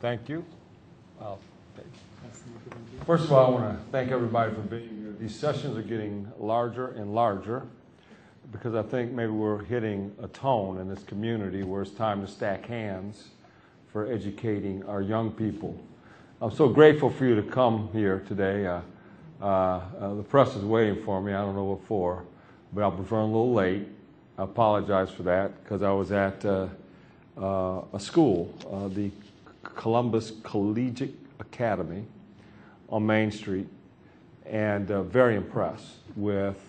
Thank you. First of all, I want to thank everybody for being here. These sessions are getting larger and larger because I think maybe we're hitting a tone in this community where it's time to stack hands for educating our young people. I'm so grateful for you to come here today. The press is waiting for me. I don't know what for, but I'll be running a little late. I apologize for that because I was at a school, the Columbus Collegiate Academy on Main Street, and very impressed with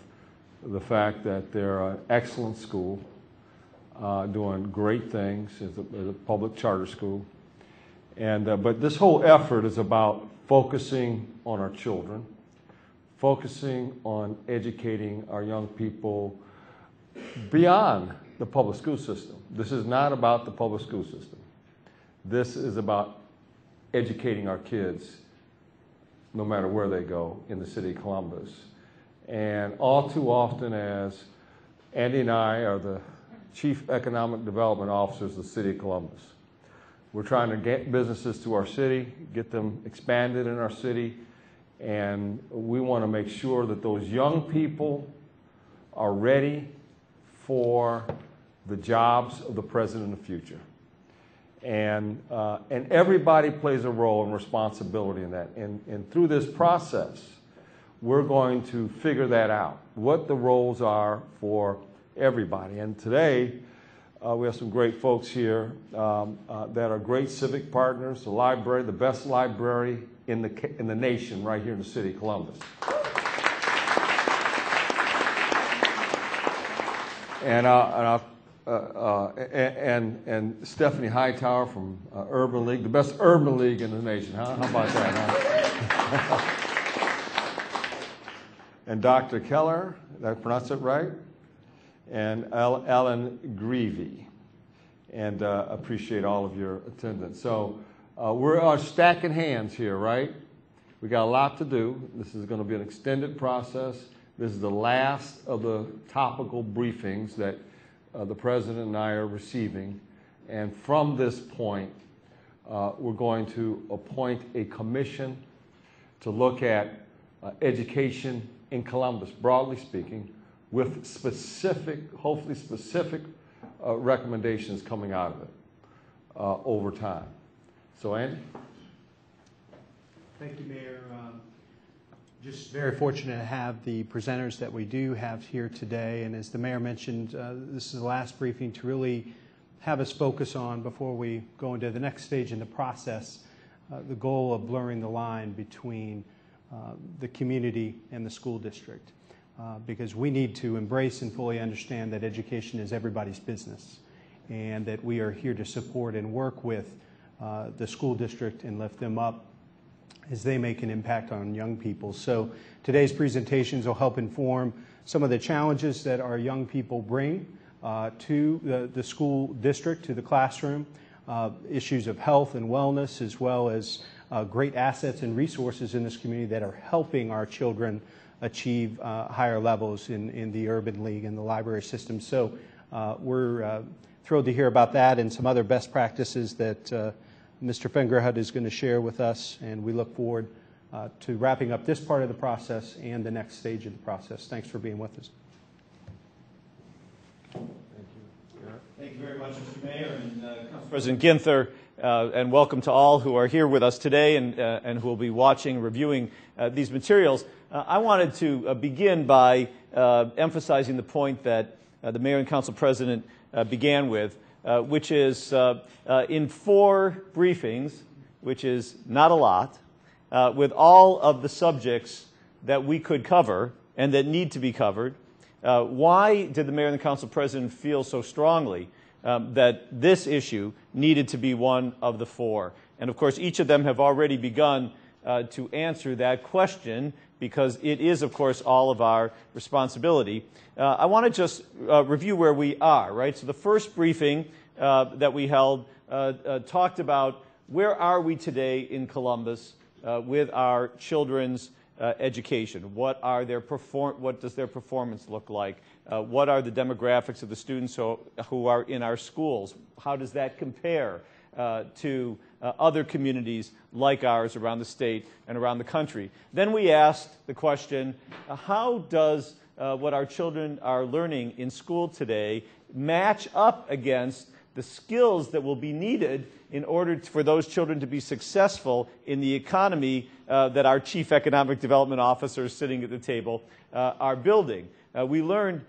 the fact that they're an excellent school, doing great things as a public charter school. And but this whole effort is about focusing on our children, focusing on educating our young people beyond the public school system. This is not about the public school system. This is about educating our kids no matter where they go in the city of Columbus. And all too often, as Andy and I are the Chief Economic Development Officers of the city of Columbus, we're trying to get businesses to our city, get them expanded in our city, and we want to make sure that those young people are ready for the jobs of the present and the future. And everybody plays a role and responsibility in that. And through this process, we're going to figure that out, what the roles are for everybody. And today, we have some great folks here that are great civic partners, the library, the best library in the nation right here in the city of Columbus. And Stefphanie Hightower from Urban League, the best urban league in the nation. How about that? Huh? And Dr. Kelleher, did I pronounce it right? And Alan Grevey. And appreciate all of your attendance. So we're stacking hands here, right? We got a lot to do. This is going to be an extended process. This is the last of the topical briefings that the President and I are receiving. And from this point, we're going to appoint a commission to look at education in Columbus, broadly speaking, with specific, hopefully specific recommendations coming out of it over time. So, Andy? Thank you, Mayor. Just very fortunate to have the presenters that we do have here today. And as the Mayor mentioned, this is the last briefing to really have us focus on, before we go into the next stage in the process, the goal of blurring the line between the community and the school district. Because we need to embrace and fully understand that education is everybody's business, and that we are here to support and work with the school district and lift them up as they make an impact on young people. So today's presentations will help inform some of the challenges that our young people bring to the school district, to the classroom, issues of health and wellness, as well as great assets and resources in this community that are helping our children achieve higher levels in the Urban League and the library system. So we're thrilled to hear about that and some other best practices that Mr. Fingerhut is going to share with us, and we look forward to wrapping up this part of the process and the next stage of the process. Thanks for being with us. Thank you very much, Mr. Mayor and Council President Ginther, and welcome to all who are here with us today and who will be watching, reviewing these materials. I wanted to begin by emphasizing the point that the Mayor and Council President began with, which is in 4 briefings, which is not a lot, with all of the subjects that we could cover and that need to be covered. Why did the Mayor and the Council President feel so strongly that this issue needed to be one of the 4? And of course, each of them have already begun to answer that question, because it is, of course, all of our responsibility. I want to just review where we are, right? So the first briefing that we held talked about where are we today in Columbus with our children's education. What does their performance look like? What are the demographics of the students who are in our schools? How does that compare to other communities like ours around the state and around the country. Then we asked the question, how does what our children are learning in school today match up against the skills that will be needed in order for those children to be successful in the economy that our Chief Economic Development Officers sitting at the table are building. We learned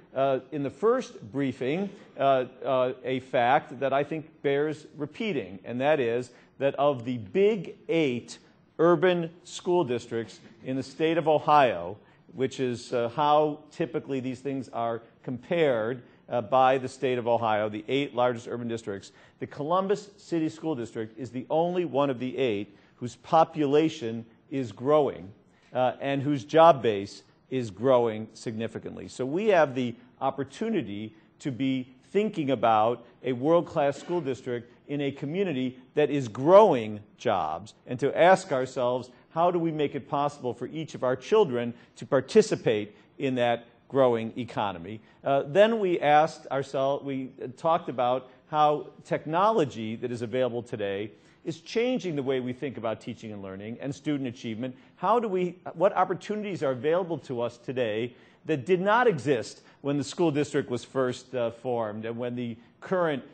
in the first briefing a fact that I think bears repeating, and that is that of the big 8 urban school districts in the state of Ohio, which is how typically these things are compared by the state of Ohio, the 8 largest urban districts, the Columbus City School District is the only one of the 8 whose population is growing and whose job base is growing significantly. So we have the opportunity to be thinking about a world-class school district in a community that is growing jobs, and to ask ourselves, how do we make it possible for each of our children to participate in that growing economy? Then we asked ourselves, we talked about how technology that is available today is changing the way we think about teaching and learning and student achievement. What opportunities are available to us today that did not exist when the school district was first formed and when the current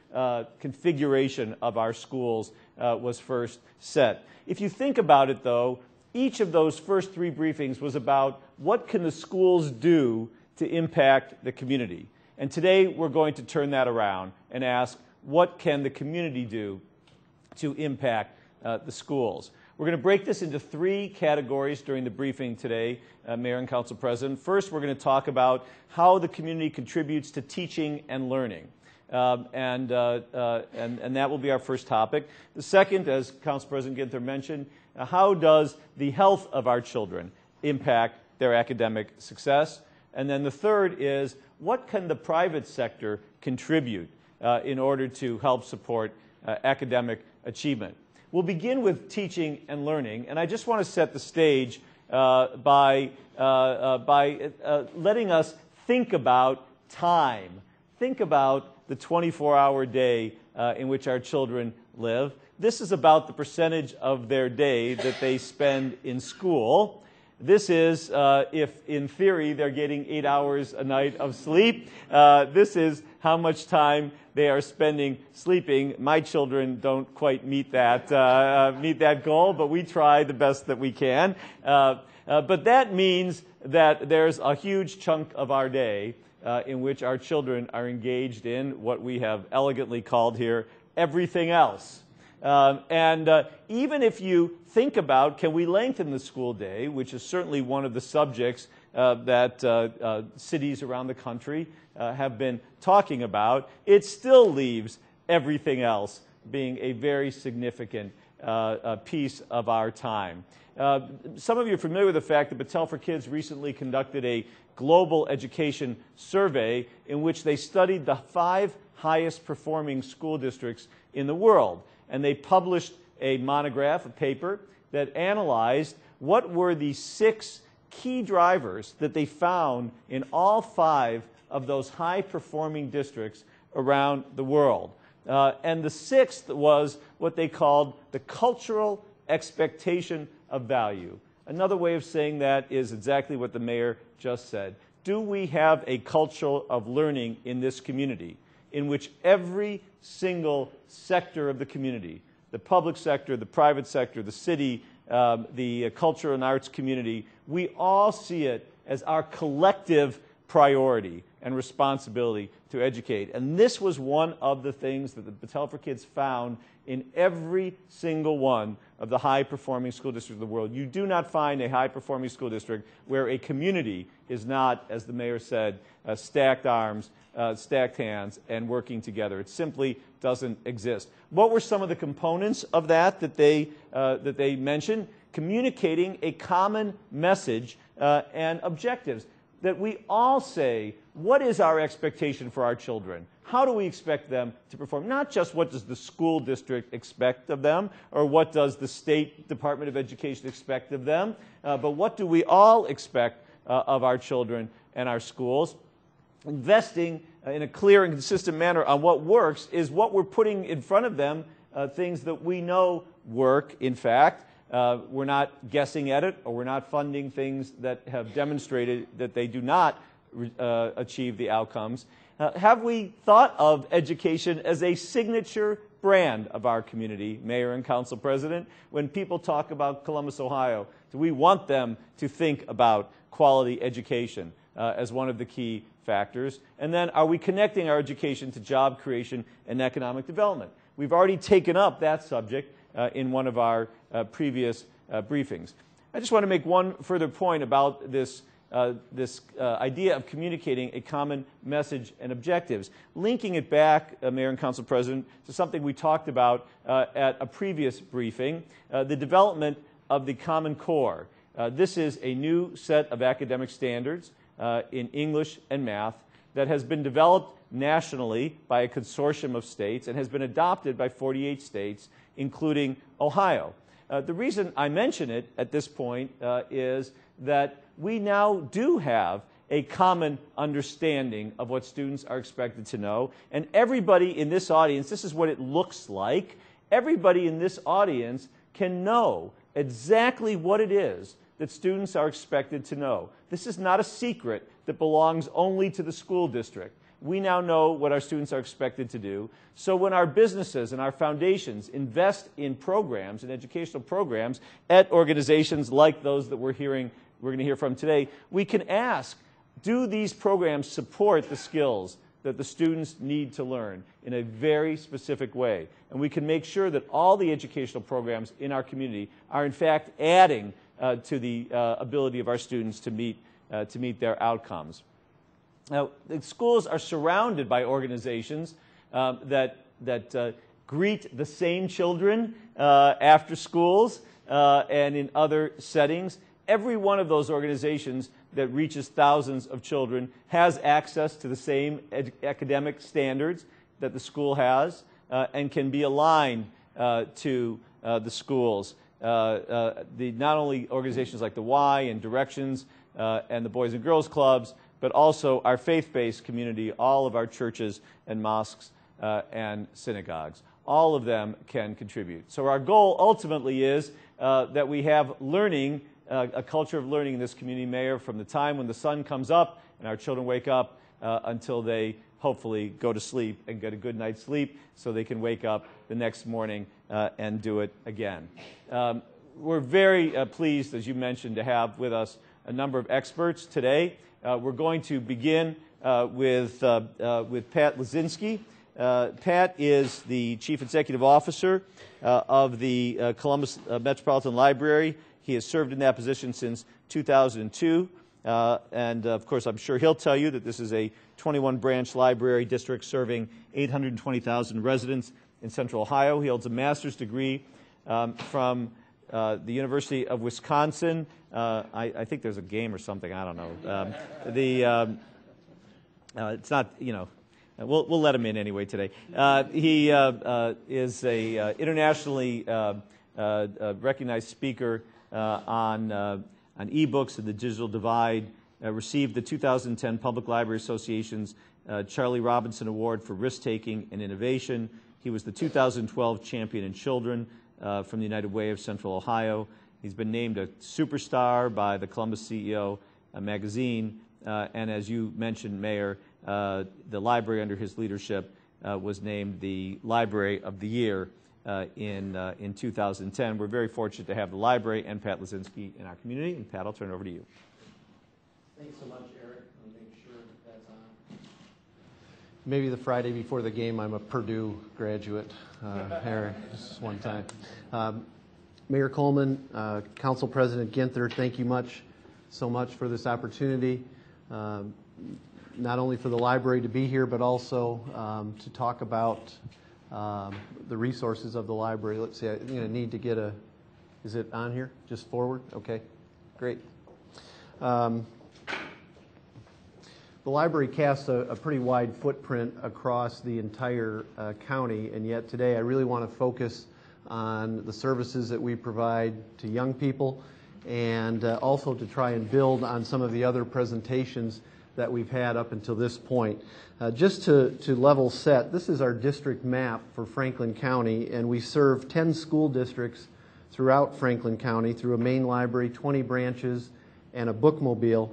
configuration of our schools was first set? If you think about it, though, each of those first 3 briefings was about what can the schools do to impact the community. And today we're going to turn that around and ask, what can the community do to impact the schools? We're going to break this into 3 categories during the briefing today, Mayor and Council President. First, we're going to talk about how the community contributes to teaching and learning. And that will be our first topic. The second, as Council President Ginther mentioned, how does the health of our children impact their academic success? And then the third is, what can the private sector contribute in order to help support academic achievement? We'll begin with teaching and learning, and I just want to set the stage by letting us think about time. Think about the 24-hour day in which our children live. This is about the percentage of their day that they spend in school. This is if, in theory, they're getting 8 hours a night of sleep. This is how much time they are spending sleeping. My children don't quite meet that goal, but we try the best that we can. But that means that there's a huge chunk of our day in which our children are engaged in what we have elegantly called here everything else. Even if you think about, can we lengthen the school day, which is certainly one of the subjects that cities around the country have been talking about, it still leaves everything else being a very significant piece of our time. Some of you are familiar with the fact that Battelle for Kids recently conducted a global education survey in which they studied the 5 highest performing school districts in the world. And they published a monograph, a paper, that analyzed what were the 6 key drivers that they found in all 5 of those high-performing districts around the world. And the 6th was what they called the cultural expectation of value. Another way of saying that is exactly what the mayor just said. Do we have a culture of learning in this community in which every single sector of the community, the public sector, the private sector, the city, the culture and arts community, we all see it as our collective priority and responsibility to educate? And this was one of the things that the Battelle for Kids found in every single one of the high-performing school districts of the world. You do not find a high-performing school district where a community is not, as the mayor said, stacked arms, stacked hands, and working together. It simply doesn't exist. What were some of the components of that they mentioned? Communicating a common message and objectives. That we all say, what is our expectation for our children? How do we expect them to perform? Not just what does the school district expect of them, or what does the State Department of Education expect of them, but what do we all expect of our children and our schools? Investing in a clear and consistent manner on what works is what we're putting in front of them, things that we know work, in fact. We're not guessing at it, or we're not funding things that have demonstrated that they do not achieve the outcomes. Have we thought of education as a signature brand of our community, Mayor and Council President? When people talk about Columbus, Ohio, do we want them to think about quality education as one of the key factors? And then, are we connecting our education to job creation and economic development? We've already taken up that subject in one of our previous briefings. I just want to make one further point about this idea of communicating a common message and objectives, linking it back, Mayor and Council President, to something we talked about at a previous briefing, the development of the Common Core. This is a new set of academic standards in English and math that has been developed nationally by a consortium of states and has been adopted by 48 states, including Ohio. The reason I mention it at this point is that we now do have a common understanding of what students are expected to know, and everybody in this audience, this is what it looks like, everybody in this audience can know exactly what it is that students are expected to know. This is not a secret that belongs only to the school district. We now know what our students are expected to do. So when our businesses and our foundations invest in programs, in educational programs, at organizations like those that we're going to hear from today, we can ask, do these programs support the skills that the students need to learn in a very specific way? And we can make sure that all the educational programs in our community are in fact adding to the ability of our students to meet their outcomes. Now, the schools are surrounded by organizations that greet the same children after schools and in other settings. Every one of those organizations that reaches thousands of children has access to the same academic standards that the school has and can be aligned to the schools. Not only organizations like the Y and Directions and the Boys and Girls Clubs, but also our faith-based community, all of our churches and mosques and synagogues. All of them can contribute. So our goal ultimately is that we have learning, a culture of learning in this community, Mayor, from the time when the sun comes up and our children wake up until they hopefully go to sleep and get a good night's sleep so they can wake up the next morning and do it again. We're very pleased, as you mentioned, to have with us a number of experts today. We're going to begin with Pat Losinski. Pat is the Chief Executive Officer of the Columbus Metropolitan Library. He has served in that position since 2002. And, of course, I'm sure he'll tell you that this is a 21-branch library district serving 820,000 residents in Central Ohio. He holds a master's degree from the University of Wisconsin. I think there's a game or something. I don't know. It's not, you know, we'll let him in anyway today. He is a internationally recognized speaker on e-books and the digital divide. Received the 2010 Public Library Association's Charlie Robinson Award for Risk-Taking and Innovation. He was the 2012 Champion in Children from the United Way of Central Ohio. He's been named a superstar by the Columbus CEO magazine. And as you mentioned, Mayor, the library under his leadership was named the Library of the Year in 2010. We're very fortunate to have the library and Pat Losinski in our community. And Pat, I'll turn it over to you. Thanks so much, Eric. I'll make sure that's on. Maybe the Friday before the game, I'm a Purdue graduate, Eric, just one time. Mayor Coleman, Council President Ginther, thank you so much for this opportunity, not only for the library to be here, but also to talk about the resources of the library. Let's see, I'm going to need to get is it on here? Just forward? Okay, great. The library casts a pretty wide footprint across the entire county, and yet today I really want to focus on the services that we provide to young people and also to try and build on some of the other presentations that we've had up until this point. Just to level set, this is our district map for Franklin County, and we serve 10 school districts throughout Franklin County through a main library, 20 branches, and a bookmobile.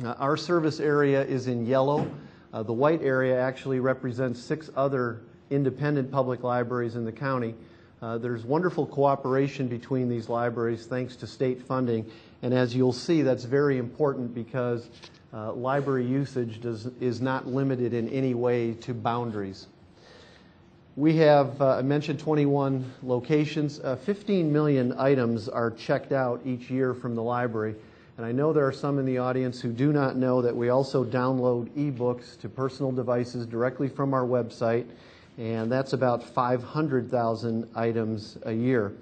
Our service area is in yellow. The white area actually represents 6 other independent public libraries in the county. There's wonderful cooperation between these libraries thanks to state funding, and as you'll see, that's very important because library usage is not limited in any way to boundaries. We have, I mentioned 21 locations. 15 million items are checked out each year from the library. And I know there are some in the audience who do not know that we also download e-books to personal devices directly from our website, and that's about 500,000 items a year.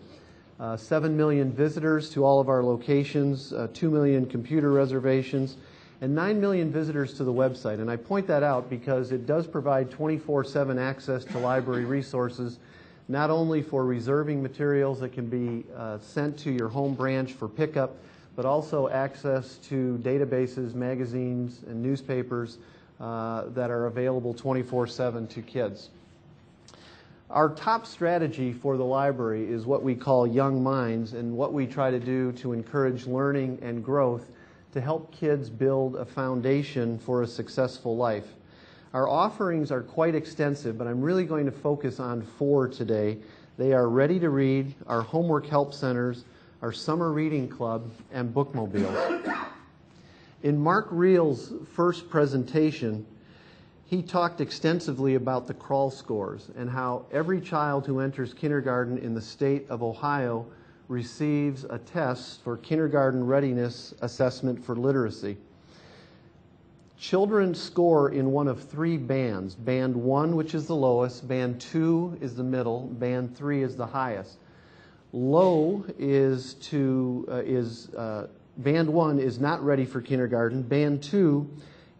7 million visitors to all of our locations, 2 million computer reservations, and 9 million visitors to the website. And I point that out because it does provide 24/7 access to library resources, not only for reserving materials that can be sent to your home branch for pickup, but also access to databases, magazines, and newspapers that are available 24/7 to kids. Our top strategy for the library is what we call Young Minds, and what we try to do to encourage learning and growth to help kids build a foundation for a successful life. Our offerings are quite extensive, but I'm really going to focus on 4 today. They are Ready to Read, our homework help centers, our summer reading club, and bookmobiles. In Mark Reel's first presentation, he talked extensively about the crawl scores and how every child who enters kindergarten in the state of Ohio receives a test for kindergarten readiness assessment for literacy. Children score in one of 3 bands. Band 1, which is the lowest, band 2 is the middle, band 3 is the highest. Low is band 1 is not ready for kindergarten, band 2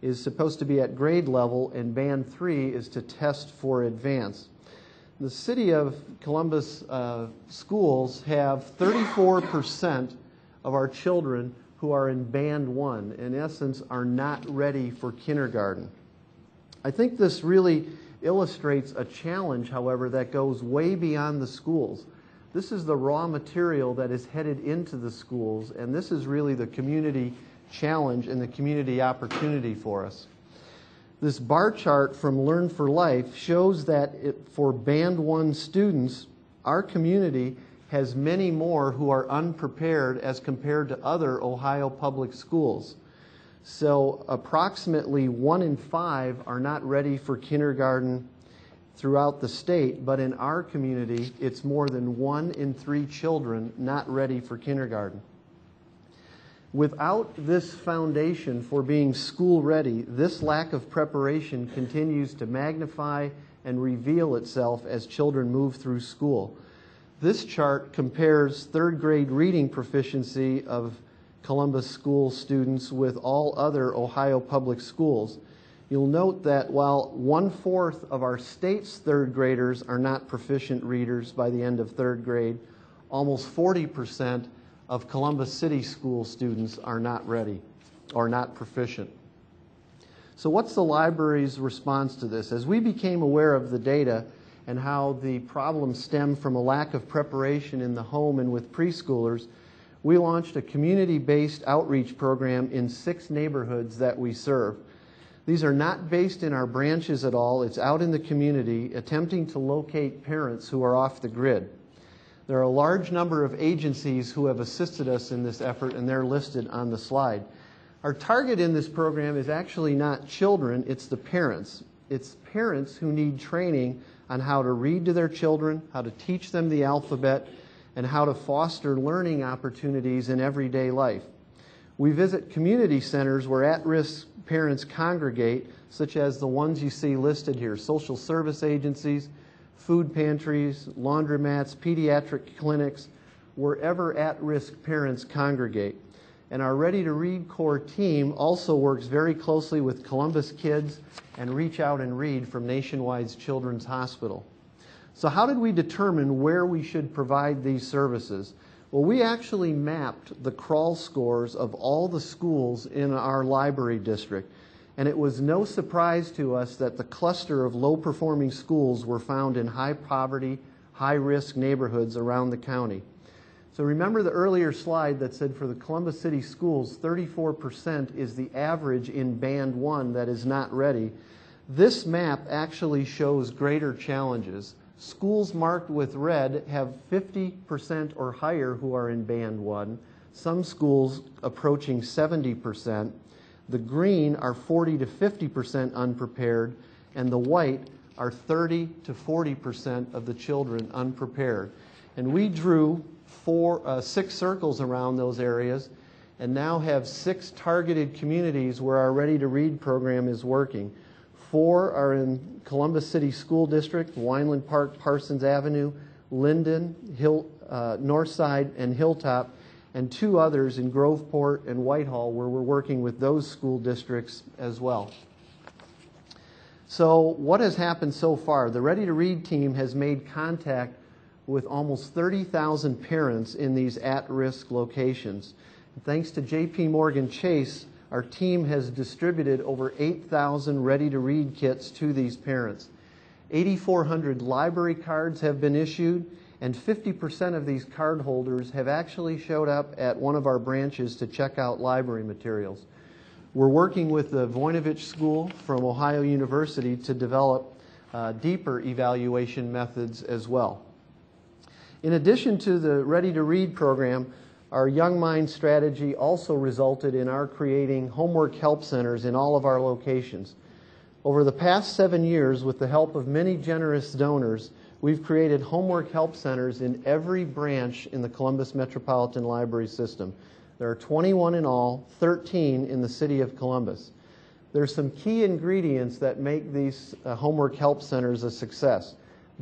is supposed to be at grade level, and band 3 is to test for advance. The City of Columbus schools have 34% of our children who are in band 1, in essence, are not ready for kindergarten. I think this really illustrates a challenge, however, that goes way beyond the schools. This is the raw material that is headed into the schools, and this is really the community challenge and the community opportunity for us. This bar chart from Learn for Life shows that for Band 1 students, our community has many more who are unprepared as compared to other Ohio public schools. So approximately 1 in 5 are not ready for kindergarten throughout the state, but in our community, it's more than 1 in 3 children not ready for kindergarten. Without this foundation for being school ready, this lack of preparation continues to magnify and reveal itself as children move through school. This chart compares 3rd grade reading proficiency of Columbus school students with all other Ohio public schools. You'll note that while 1/4 of our state's 3rd graders are not proficient readers by the end of 3rd grade, almost 40% of Columbus City school students are not ready or not proficient. So what's the library's response to this? As we became aware of the data and how the problem stemmed from a lack of preparation in the home and with preschoolers, we launched a community-based outreach program in 6 neighborhoods that we serve. These are not based in our branches at all. It's out in the community, attempting to locate parents who are off the grid. There are a large number of agencies who have assisted us in this effort, and they're listed on the slide. Our target in this program is actually not children, it's the parents. It's parents who need training on how to read to their children, how to teach them the alphabet, and how to foster learning opportunities in everyday life. We visit community centers where at-risk parents congregate, such as the ones you see listed here: social service agencies, food pantries, laundromats, pediatric clinics, wherever at-risk parents congregate. And our Ready to Read core team also works very closely with Columbus Kids and Reach Out and Read from Nationwide's Children's Hospital. So how did we determine where we should provide these services? Well, we actually mapped the crawl scores of all the schools in our library district. And it was no surprise to us that the cluster of low-performing schools were found in high-poverty, high-risk neighborhoods around the county. So remember the earlier slide that said for the Columbus City schools, 34% is the average in Band 1 that is not ready. This map actually shows greater challenges. Schools marked with red have 50% or higher who are in Band 1. Some schools approaching 70%. The green are 40 to 50% unprepared, and the white are 30 to 40% of the children unprepared. And we drew 6 circles around those areas and now have 6 targeted communities where our Ready to Read program is working. 4 are in Columbus City School District, Wineland Park, Parsons Avenue, Linden, Northside, and Hilltop, and 2 others in Groveport and Whitehall where we're working with those school districts as well. So what has happened so far? The Ready to Read team has made contact with almost 30,000 parents in these at-risk locations. Thanks to J.P. Morgan Chase, our team has distributed over 8,000 Ready to Read kits to these parents. 8,400 library cards have been issued, and 50% of these card holders have actually showed up at one of our branches to check out library materials. We're working with the Voinovich School from Ohio University to develop deeper evaluation methods as well. In addition to the Ready to Read program, our Young Mind strategy also resulted in our creating homework help centers in all of our locations. Over the past 7 years, with the help of many generous donors, we've created homework help centers in every branch in the Columbus Metropolitan Library System. There are 21 in all, 13 in the city of Columbus. There are some key ingredients that make these homework help centers a success.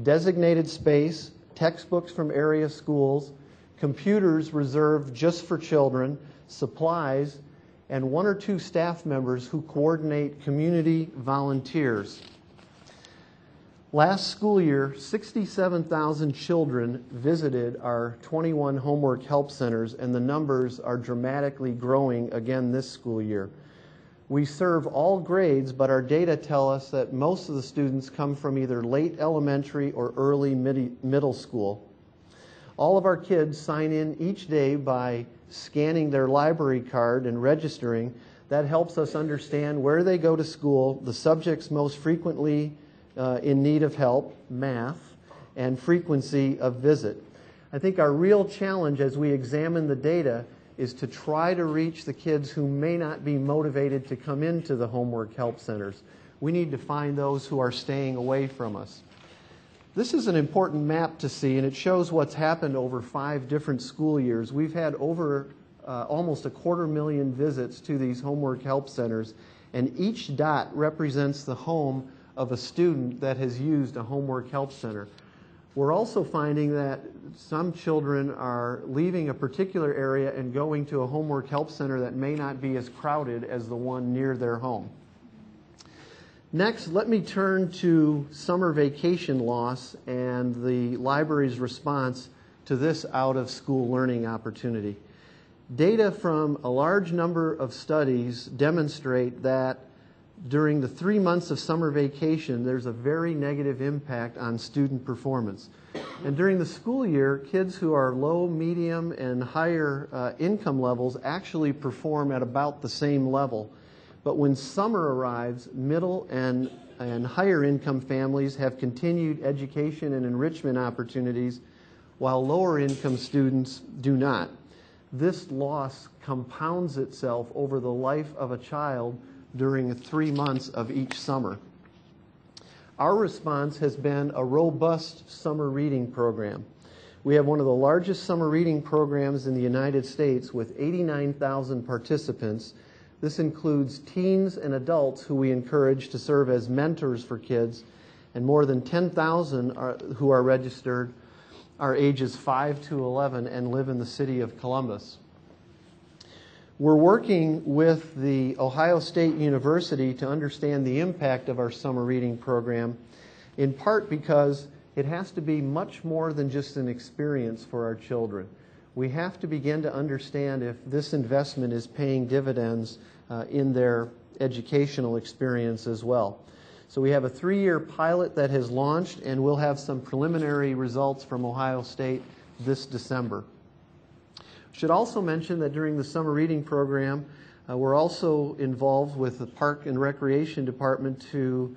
Designated space, textbooks from area schools, computers reserved just for children, supplies, and 1 or 2 staff members who coordinate community volunteers. Last school year, 67,000 children visited our 21 homework help centers, and the numbers are dramatically growing again this school year. We serve all grades, but our data tell us that most of the students come from either late elementary or early middle school. All of our kids sign in each day by scanning their library card and registering. That helps us understand where they go to school, the subjects most frequently in need of help, math, and frequency of visit. I think our real challenge as we examine the data is to try to reach the kids who may not be motivated to come into the homework help centers. We need to find those who are staying away from us. This is an important map to see, and it shows what's happened over 5 different school years. We've had over almost 250,000 visits to these homework help centers, and each dot represents the home of a student that has used a homework help center. We're also finding that some children are leaving a particular area and going to a homework help center that may not be as crowded as the one near their home. Next, let me turn to summer vacation loss and the library's response to this out-of-school learning opportunity. Data from a large number of studies demonstrate that during the 3 months of summer vacation, there's a very negative impact on student performance. And during the school year, kids who are low, medium, and higher income levels actually perform at about the same level. But when summer arrives, middle and higher income families have continued education and enrichment opportunities, while lower income students do not. This loss compounds itself over the life of a child during 3 months of each summer. Our response has been a robust summer reading program. We have one of the largest summer reading programs in the United States with 89,000 participants. This includes teens and adults who we encourage to serve as mentors for kids, and more than 10,000 who are registered are ages 5 to 11 and live in the city of Columbus. We're working with the Ohio State University to understand the impact of our summer reading program, in part because it has to be much more than just an experience for our children. we have to begin to understand if this investment is paying dividends in their educational experience as well. So we have a 3-year pilot that has launched, and we'll have some preliminary results from Ohio State this December. Should also mention that during the summer reading program, we're also involved with the Park and Recreation Department to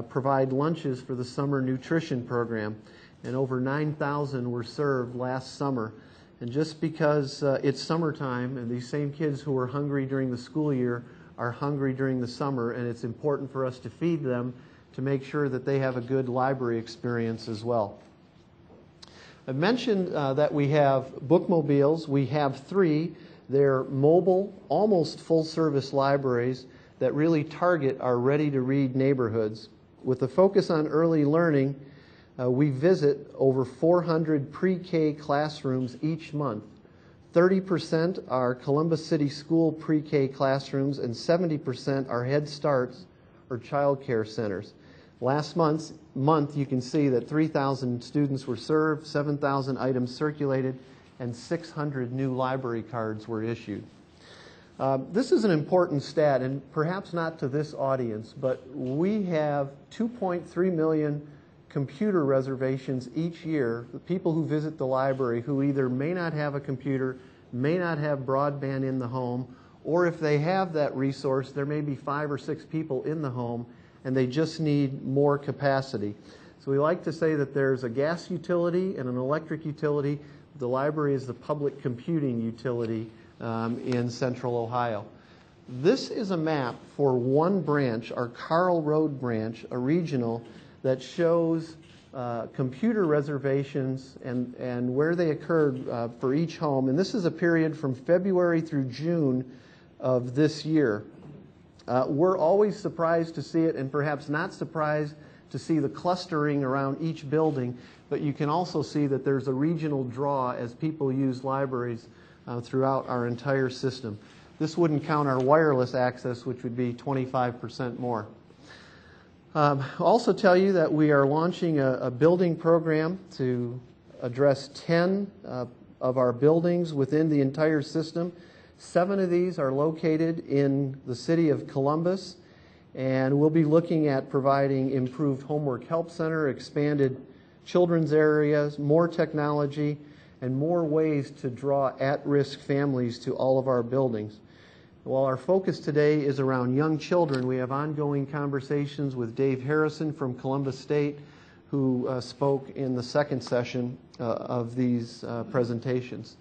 provide lunches for the summer nutrition program. And over 9,000 were served last summer. And just because it's summertime and these same kids who were hungry during the school year are hungry during the summer, and it's important for us to feed them to make sure that they have a good library experience as well. I've mentioned that we have bookmobiles. We have 3. They're mobile, almost full-service libraries that really target our ready-to-read neighborhoods. With a focus on early learning, we visit over 400 pre-K classrooms each month. 30% are Columbus City School pre-K classrooms, and 70% are Head Starts or child care centers. Last month, you can see that 3,000 students were served, 7,000 items circulated, and 600 new library cards were issued. This is an important stat, and perhaps not to this audience, but we have 2.3 million computer reservations each year, the people who visit the library who either may not have a computer, may not have broadband in the home, or if they have that resource, there may be 5 or 6 people in the home and they just need more capacity. So we like to say that there's a gas utility and an electric utility. The library is the public computing utility in Central Ohio. This is a map for one branch, our Carl Road branch, a regional, that shows computer reservations and where they occurred for each home. And this is a period from February through June of this year. We're always surprised to see it, and perhaps not surprised to see the clustering around each building, but you can also see that there's a regional draw as people use libraries throughout our entire system. This wouldn't count our wireless access, which would be 25% more. I'll also tell you that we are launching a building program to address 10 of our buildings within the entire system. 7 of these are located in the city of Columbus, and we'll be looking at providing improved homework help center, expanded children's areas, more technology, and more ways to draw at-risk families to all of our buildings. While our focus today is around young children, we have ongoing conversations with Dave Harrison from Columbus State, who spoke in the second session of these presentations.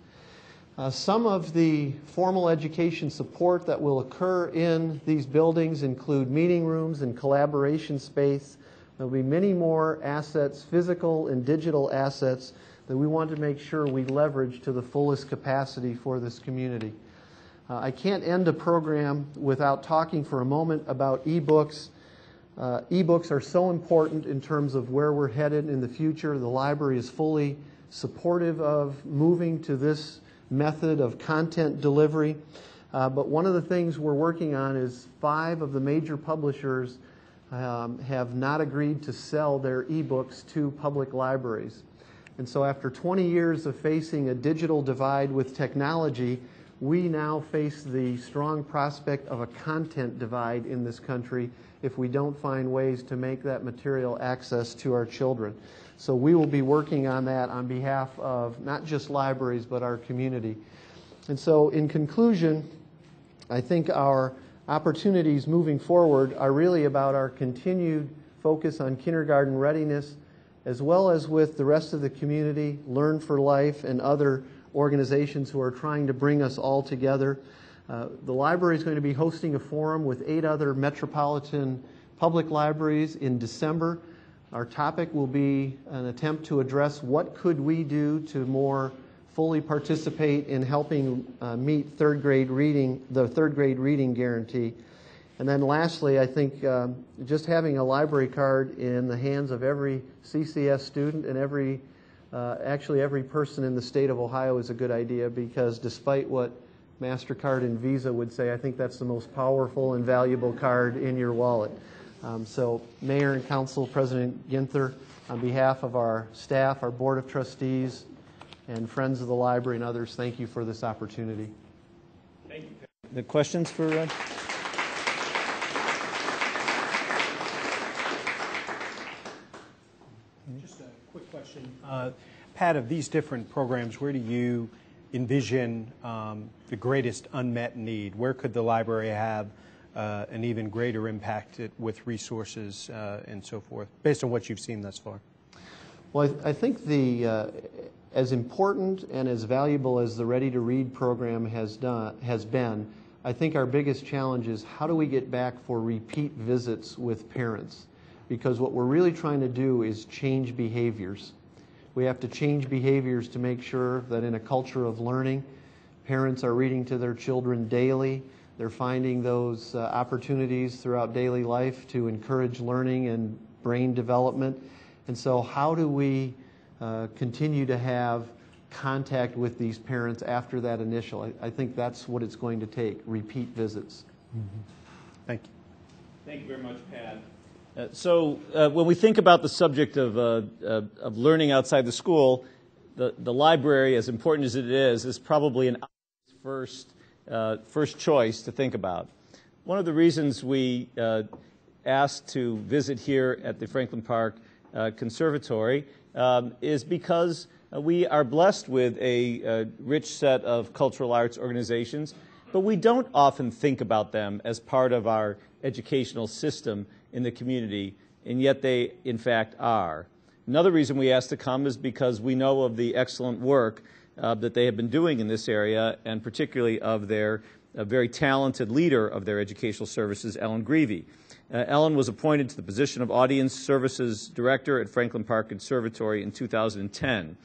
Some of the formal education support that will occur in these buildings include meeting rooms and collaboration space. There will be many more assets, physical and digital assets, that we want to make sure we leverage to the fullest capacity for this community. I can't end a program without talking for a moment about e-books. E-books are so important in terms of where we're headed in the future. The library is fully supportive of moving to this method of content delivery. But one of the things we're working on is 5 of the major publishers have not agreed to sell their e-books to public libraries. And so after 20 years of facing a digital divide with technology, we now face the strong prospect of a content divide in this country if we don't find ways to make that material access to our children. So we will be working on that on behalf of not just libraries, but our community. And so in conclusion, I think our opportunities moving forward are really about our continued focus on kindergarten readiness, as well as with the rest of the community, Learn for Life, and other organizations who are trying to bring us all together. The library is going to be hosting a forum with 8 other metropolitan public libraries in December. Our topic will be an attempt to address what could we do to more fully participate in helping meet the third grade reading guarantee. And then lastly, I think just having a library card in the hands of every CCS student and actually every person in the state of Ohio is a good idea, because despite what MasterCard and Visa would say, I think that's the most powerful and valuable card in your wallet. So Mayor and Council President Ginther, on behalf of our staff, our Board of Trustees, And friends of the library and others, thank you for this opportunity. Thank you. The questions for... Just a quick question. Pat, of these different programs, where do you envision the greatest unmet need? Where could the library have an even greater impact with resources and so forth, based on what you've seen thus far? Well, I think as important and as valuable as the Ready to Read program has been, I think our biggest challenge is how do we get back for repeat visits with parents? Because what we're really trying to do is change behaviors. We have to change behaviors to make sure that in a culture of learning, parents are reading to their children daily. They're finding those opportunities throughout daily life to encourage learning and brain development. And so how do we continue to have contact with these parents after that initial? I think that's what it's going to take, repeat visits. Mm-hmm. Thank you. Thank you very much, Pat. So when we think about the subject of learning outside the school, the library, as important as it is probably an first choice to think about. One of the reasons we asked to visit here at the Franklin Park Conservatory is because we are blessed with a rich set of cultural arts organizations, but we don't often think about them as part of our educational system in the community, and yet they, in fact, are. Another reason we asked to come is because we know of the excellent work that they have been doing in this area, and particularly of their very talented leader of their educational services, Ellen Grevey. Ellen was appointed to the position of Audience Services Director at Franklin Park Conservatory in 2010.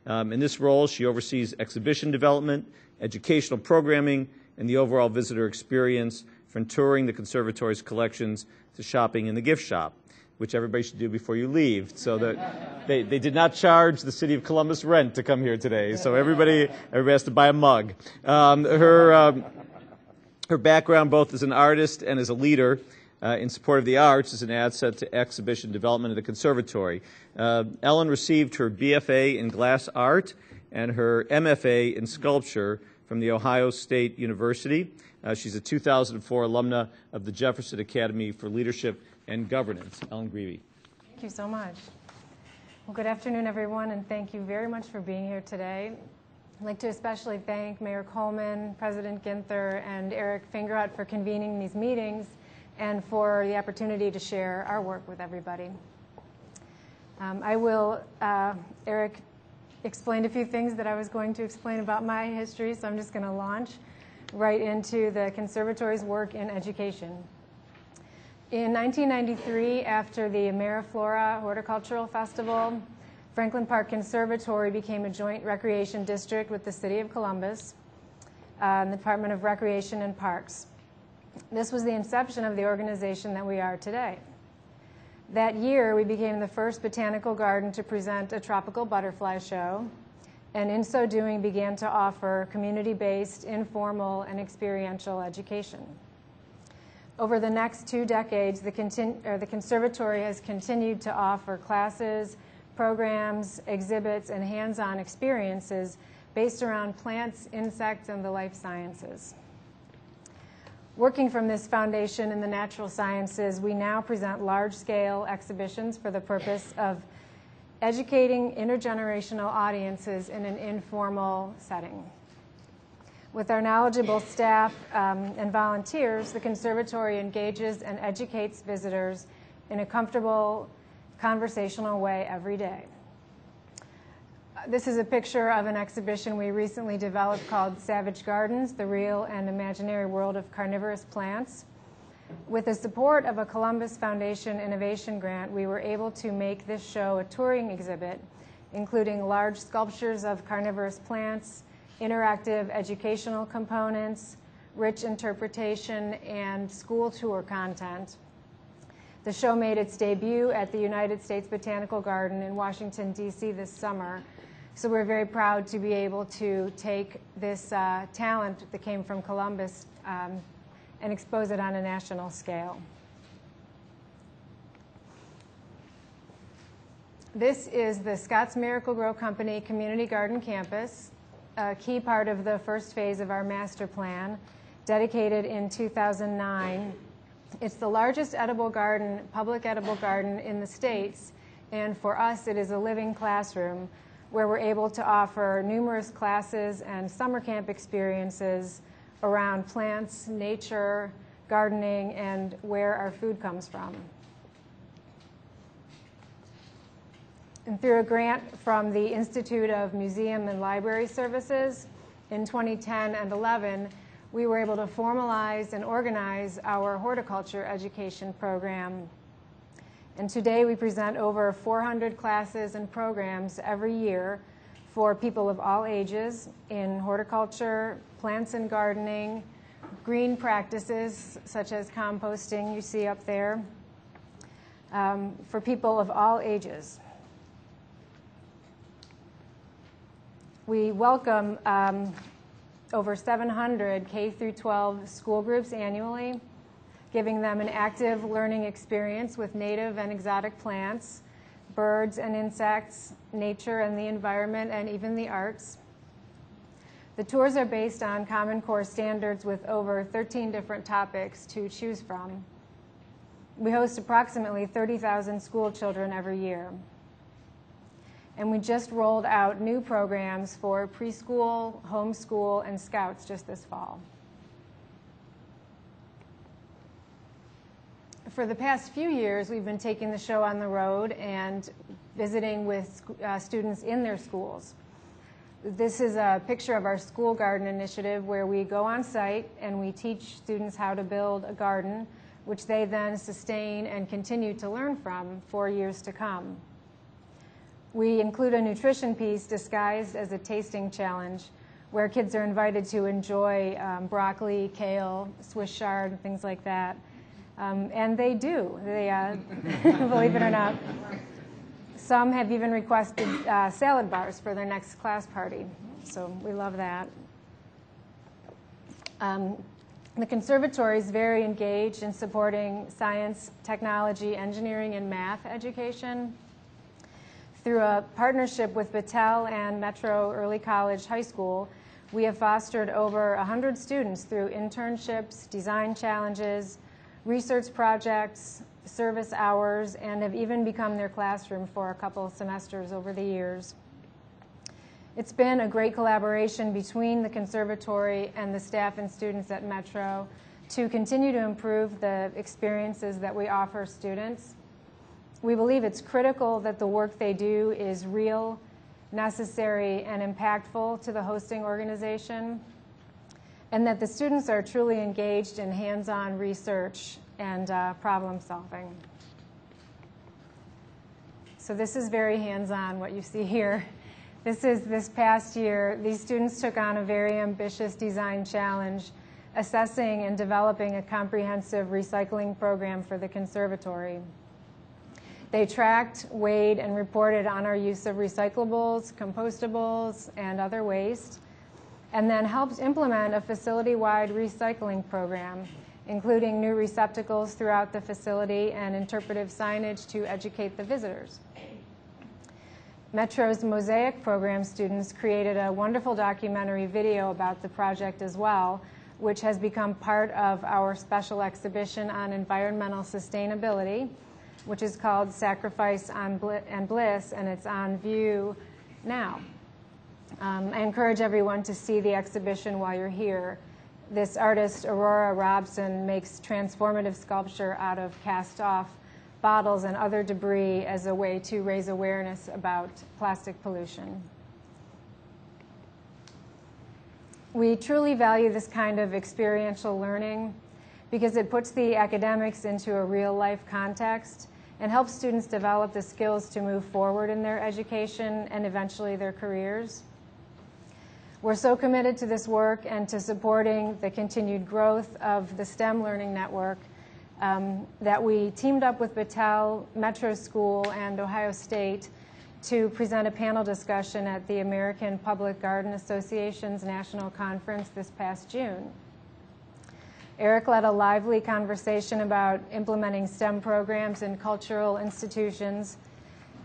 In this role, she oversees exhibition development, educational programming, and the overall visitor experience, from touring the conservatory's collections to shopping in the gift shop, which everybody should do before you leave. So that they did not charge the city of Columbus rent to come here today. So everybody has to buy a mug. Her background, both as an artist and as a leader in support of the arts, is an asset to exhibition development at the conservatory. Ellen received her BFA in glass art and her MFA in sculpture from the Ohio State University. She's a 2004 alumna of the Jefferson Academy for Leadership and Governance. Ellen Grevey. Thank you so much. Well, good afternoon, everyone, and thank you very much for being here today. I'd like to especially thank Mayor Coleman, President Ginther, and Eric Fingerhut for convening these meetings and for the opportunity to share our work with everybody. Eric explained a few things that I was going to explain about my history, so I'm just going to launch right into the conservatory's work in education. In 1993, after the Ameriflora Horticultural Festival, Franklin Park Conservatory became a joint recreation district with the City of Columbus and the Department of Recreation and Parks. This was the inception of the organization that we are today. That year, we became the first botanical garden to present a tropical butterfly show, and in so doing began to offer community-based, informal, and experiential education. Over the next 2 decades, the conservatory has continued to offer classes, programs, exhibits, and hands-on experiences based around plants, insects, and the life sciences. Working from this foundation in the natural sciences, we now present large-scale exhibitions for the purpose of educating intergenerational audiences in an informal setting. With our knowledgeable staff and volunteers, the conservatory engages and educates visitors in a comfortable, conversational way every day. This is a picture of an exhibition we recently developed called Savage Gardens, the Real and Imaginary World of Carnivorous Plants. With the support of a Columbus Foundation Innovation Grant, we were able to make this show a touring exhibit, including large sculptures of carnivorous plants, interactive educational components, rich interpretation, and school tour content. The show made its debut at the United States Botanical Garden in Washington, D.C. this summer. So we're very proud to be able to take this talent that came from Columbus and expose it on a national scale. This is the Scotts Miracle-Gro Company Community Garden Campus, a key part of the first phase of our master plan, dedicated in 2009. It's the largest edible garden, public edible garden in the States, and for us it is a living classroom where we're able to offer numerous classes and summer camp experiences around plants, nature, gardening, and where our food comes from. And through a grant from the Institute of Museum and Library Services in 2010 and 11, we were able to formalize and organize our horticulture education program. And today we present over 400 classes and programs every year for people of all ages in horticulture, plants and gardening, green practices such as composting you see up there, for people of all ages. We welcome over 700 K through 12 school groups annually, giving them an active learning experience with native and exotic plants, birds and insects, nature and the environment, and even the arts. The tours are based on Common Core standards with over 13 different topics to choose from. We host approximately 30,000 school children every year. And we just rolled out new programs for preschool, homeschool, and Scouts just this fall. For the past few years, we've been taking the show on the road and visiting with students in their schools. This is a picture of our school garden initiative where we go on site and we teach students how to build a garden, which they then sustain and continue to learn from for years to come. We include a nutrition piece disguised as a tasting challenge where kids are invited to enjoy broccoli, kale, Swiss chard, things like that. And they do. They, believe it or not. Some have even requested salad bars for their next class party. So we love that. The Conservatory is very engaged in supporting science, technology, engineering, and math education. Through a partnership with Battelle and Metro Early College High School, we have fostered over 100 students through internships, design challenges, research projects, service hours, and have even become their classroom for a couple of semesters over the years. It's been a great collaboration between the Conservatory and the staff and students at Metro to continue to improve the experiences that we offer students. We believe it's critical that the work they do is real, necessary, and impactful to the hosting organization, and that the students are truly engaged in hands-on research and problem solving. So this is very hands-on, what you see here. This past year, these students took on a very ambitious design challenge, assessing and developing a comprehensive recycling program for the Conservatory. They tracked, weighed, and reported on our use of recyclables, compostables, and other waste, and then helped implement a facility-wide recycling program, including new receptacles throughout the facility and interpretive signage to educate the visitors. Metro's Mosaic program students created a wonderful documentary video about the project as well, which has become part of our special exhibition on environmental sustainability, which is called Sacrifice and Bliss, and it's on view now. I encourage everyone to see the exhibition while you're here. This artist, Aurora Robson, makes transformative sculpture out of cast-off bottles and other debris as a way to raise awareness about plastic pollution. We truly value this kind of experiential learning because it puts the academics into a real-life context and helps students develop the skills to move forward in their education and eventually their careers. We're so committed to this work and to supporting the continued growth of the STEM Learning Network that we teamed up with Battelle, Metro School, and Ohio State to present a panel discussion at the American Public Garden Association's National Conference this past June. Eric led a lively conversation about implementing STEM programs in cultural institutions,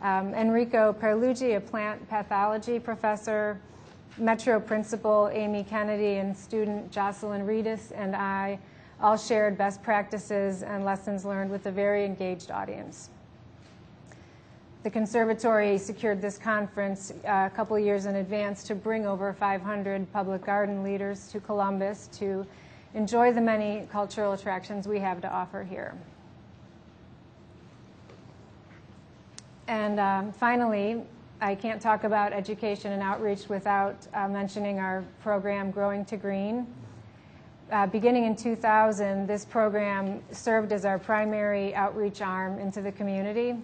Enrico Perlugi, a plant pathology professor, Metro principal Amy Kennedy, and student Jocelyn Reedus, and I all shared best practices and lessons learned with a very engaged audience. The Conservatory secured this conference a couple of years in advance to bring over 500 public garden leaders to Columbus to enjoy the many cultural attractions we have to offer here. And finally, I can't talk about education and outreach without mentioning our program, Growing to Green. Beginning in 2000, this program served as our primary outreach arm into the community.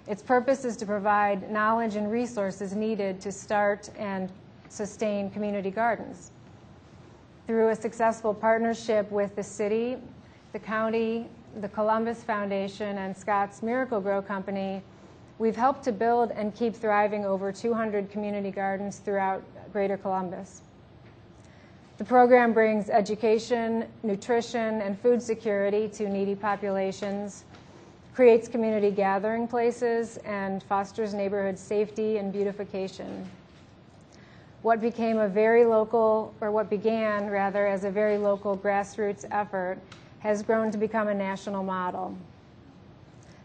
Its purpose is to provide knowledge and resources needed to start and sustain community gardens. Through a successful partnership with the city, the county, the Columbus Foundation, and Scott's Miracle-Gro Company, we've helped to build and keep thriving over 200 community gardens throughout Greater Columbus. The program brings education, nutrition, and food security to needy populations, creates community gathering places, and fosters neighborhood safety and beautification. What began as a very local grassroots effort has grown to become a national model.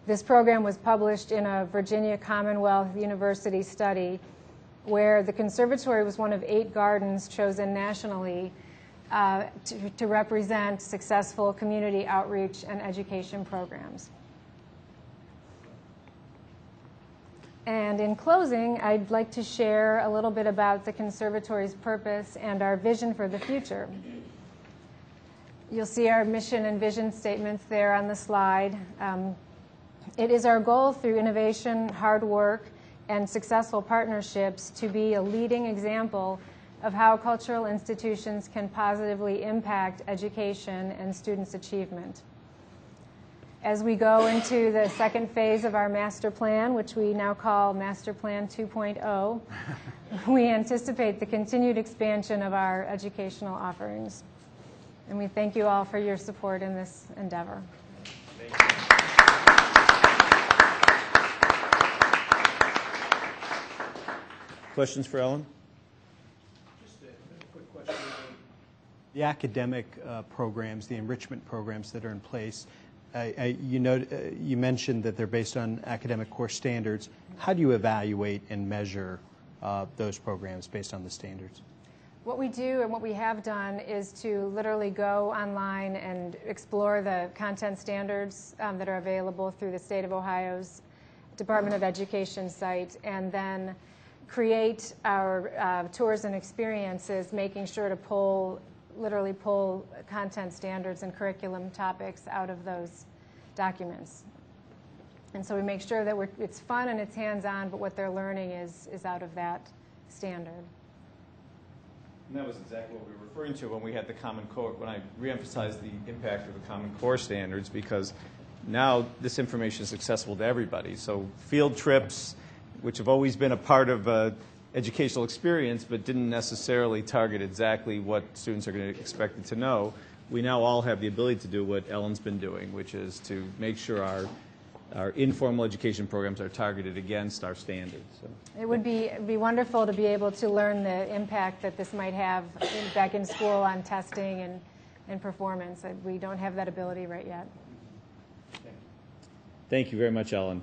This program was published in a Virginia Commonwealth University study where the Conservatory was one of 8 gardens chosen nationally to represent successful community outreach and education programs. And in closing, I'd like to share a little bit about the Conservatory's purpose and our vision for the future. You'll see our mission and vision statements there on the slide. It is our goal through innovation, hard work, and successful partnerships to be a leading example of how cultural institutions can positively impact education and students' achievement. As we go into the second phase of our master plan, which we now call Master Plan 2.0, we anticipate the continued expansion of our educational offerings. And we thank you all for your support in this endeavor. Questions for Ellen? Just a quick question. The academic programs, the enrichment programs that are in place, you mentioned that they're based on academic core standards. How do you evaluate and measure those programs based on the standards? What we do and what we have done is to literally go online and explore the content standards that are available through the State of Ohio's Department of Education site, and then create our tours and experiences, making sure to literally pull content standards and curriculum topics out of those documents. And so we make sure that it's fun and it's hands-on, but what they're learning is out of that standard. And that was exactly what we were referring to when we had the Common Core, when I reemphasized the impact of the Common Core standards, because now this information is accessible to everybody. So field trips, which have always been a part of educational experience but didn't necessarily target exactly what students are going to expect to know, we now all have the ability to do what Ellen's been doing, which is to make sure our informal education programs are targeted against our standards. So. It would be wonderful to be able to learn the impact that this might have back in school on testing and performance. We don't have that ability right yet. Thank you very much, Ellen.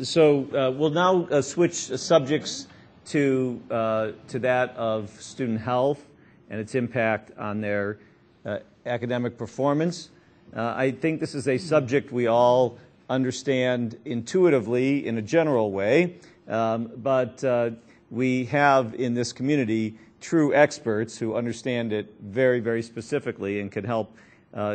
So we'll now switch subjects to that of student health and its impact on their academic performance. I think this is a subject we all understand intuitively in a general way, but we have in this community true experts who understand it very, very specifically and can help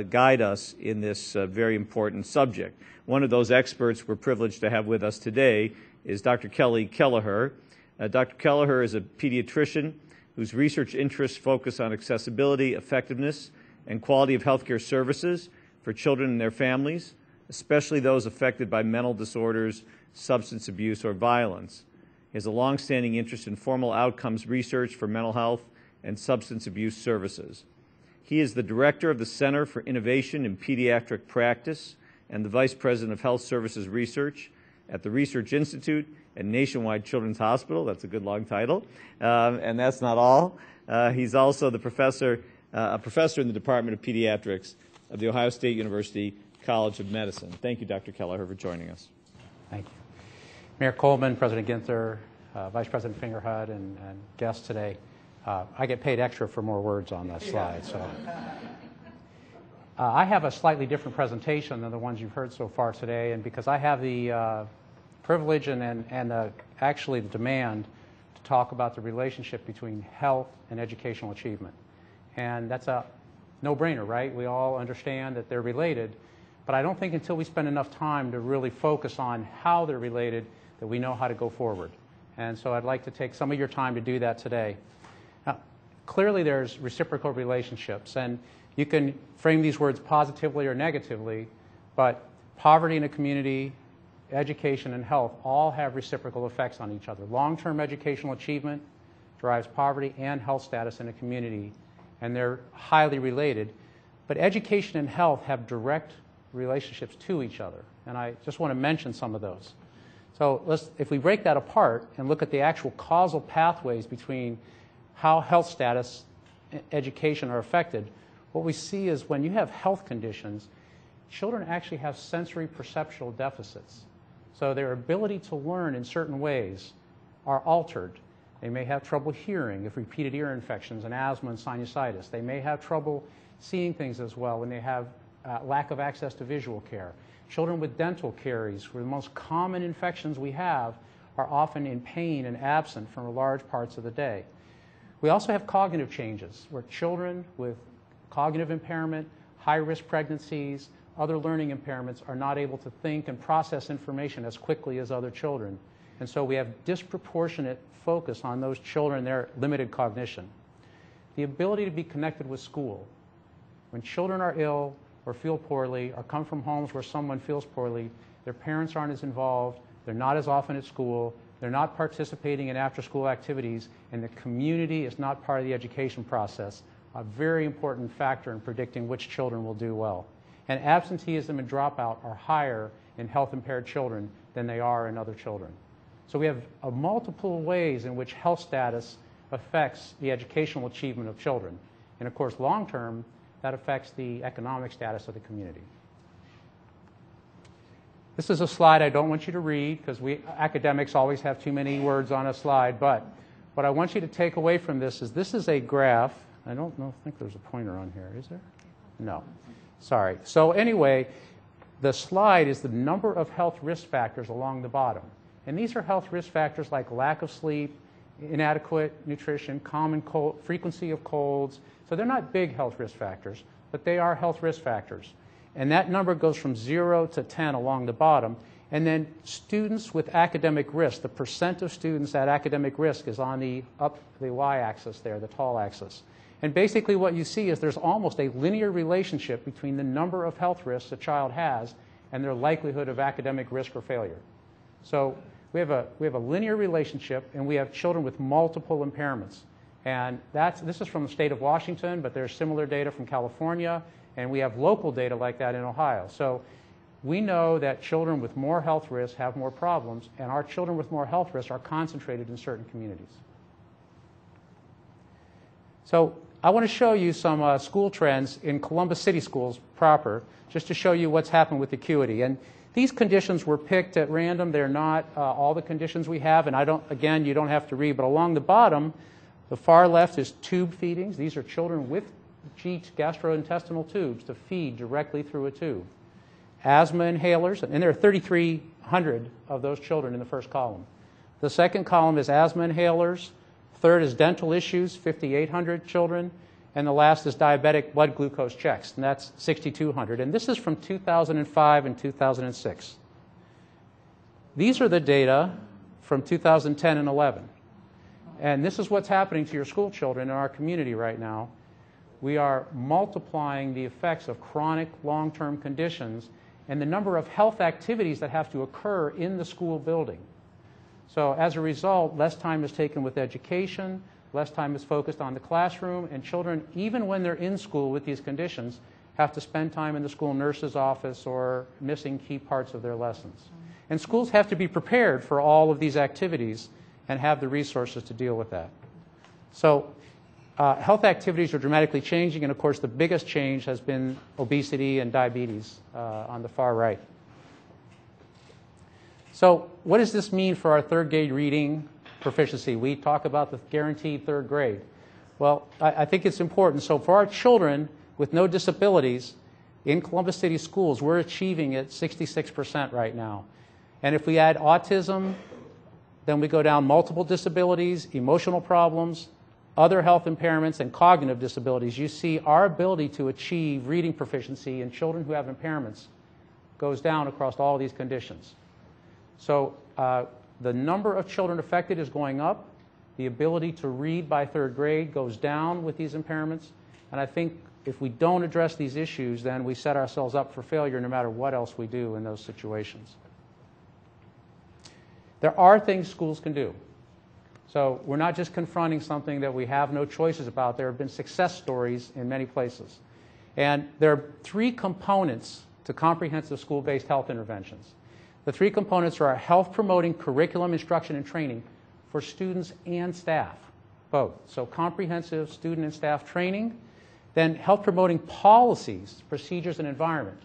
guide us in this very important subject. One of those experts we're privileged to have with us today is Dr. Kelleher. Dr. Kelleher is a pediatrician whose research interests focus on accessibility, effectiveness, and quality of healthcare services for children and their families, especially those affected by mental disorders, substance abuse, or violence. He has a long-standing interest in formal outcomes research for mental health and substance abuse services. He is the director of the Center for Innovation in Pediatric Practice and the Vice President of Health Services Research at the Research Institute and Nationwide Children's Hospital. That's a good long title. And that's not all. He's also a professor in the Department of Pediatrics of The Ohio State University College of Medicine. Thank you, Dr. Kelleher, for joining us. Thank you. Mayor Coleman, President Ginther, Vice President Fingerhut, and guests today. I get paid extra for more words on that slide. So, I have a slightly different presentation than the ones you've heard so far today, and because I have the privilege and actually the demand to talk about the relationship between health and educational achievement. And that's a no-brainer, right? We all understand that they're related, but I don't think until we spend enough time to really focus on how they're related that we know how to go forward. And so I'd like to take some of your time to do that today. Now, clearly there's reciprocal relationships, and you can frame these words positively or negatively, but poverty in a community, education, and health all have reciprocal effects on each other. Long-term educational achievement drives poverty and health status in a community, and they're highly related. But education and health have direct relationships to each other, and I just want to mention some of those. So if we break that apart and look at the actual causal pathways between how health status and education are affected, what we see is when you have health conditions, children actually have sensory perceptual deficits. So their ability to learn in certain ways are altered. They may have trouble hearing if repeated ear infections and asthma and sinusitis. They may have trouble seeing things as well when they have lack of access to visual care. Children with dental caries, where the most common infections we have, are often in pain and absent for large parts of the day. We also have cognitive changes, where children with cognitive impairment, high-risk pregnancies, other learning impairments are not able to think and process information as quickly as other children. And so we have disproportionate focus on those children and their limited cognition. The ability to be connected with school. When children are ill or feel poorly or come from homes where someone feels poorly, their parents aren't as involved, they're not as often at school, they're not participating in after-school activities, and the community is not part of the education process, a very important factor in predicting which children will do well. And absenteeism and dropout are higher in health-impaired children than they are in other children. So we have multiple ways in which health status affects the educational achievement of children. And of course, long-term, that affects the economic status of the community. This is a slide I don't want you to read because we academics always have too many words on a slide, but what I want you to take away from this is a graph. I think there's a pointer on here, is there? No. Sorry. So anyway, the slide is the number of health risk factors along the bottom. And these are health risk factors like lack of sleep, inadequate nutrition, common cold, frequency of colds. So they're not big health risk factors, but they are health risk factors. And that number goes from 0 to 10 along the bottom. And then students with academic risk, the percent of students at academic risk is on the y-axis there, the tall axis. And basically what you see is there's almost a linear relationship between the number of health risks a child has and their likelihood of academic risk or failure. So we have a linear relationship, and we have children with multiple impairments. And this is from the state of Washington, but there's similar data from California, and we have local data like that in Ohio. So we know that children with more health risks have more problems, and our children with more health risks are concentrated in certain communities. So I want to show you some school trends in Columbus City schools proper, just to show you what's happened with acuity. And these conditions were picked at random. They're not all the conditions we have, and again, you don't have to read, but along the bottom, the far left is tube feedings. These are children with gastrointestinal tubes to feed directly through a tube. Asthma inhalers, and there are 3,300 of those children in the first column. The second column is asthma inhalers. Third is dental issues, 5,800 children. And the last is diabetic blood glucose checks, and that's 6,200. And this is from 2005 and 2006. These are the data from 2010 and 11. And this is what's happening to your school children in our community right now. We are multiplying the effects of chronic long-term conditions and the number of health activities that have to occur in the school building. So as a result, less time is taken with education, less time is focused on the classroom, and children, even when they're in school with these conditions, have to spend time in the school nurse's office or missing key parts of their lessons. And schools have to be prepared for all of these activities and have the resources to deal with that. So health activities are dramatically changing, and of course the biggest change has been obesity and diabetes on the far right. So what does this mean for our third grade reading proficiency? We talk about the guaranteed third grade. Well, I think it's important. So for our children with no disabilities in Columbus City schools, we're achieving at 66% right now. And if we add autism, then we go down multiple disabilities, emotional problems, other health impairments, and cognitive disabilities. You see our ability to achieve reading proficiency in children who have impairments goes down across all these conditions. So the number of children affected is going up. The ability to read by third grade goes down with these impairments. And I think if we don't address these issues, then we set ourselves up for failure no matter what else we do in those situations. There are things schools can do. So we're not just confronting something that we have no choices about. There have been success stories in many places. And there are three components to comprehensive school-based health interventions. The three components are health-promoting curriculum, instruction, and training for students and staff, both. So comprehensive student and staff training, then health-promoting policies, procedures, and environment.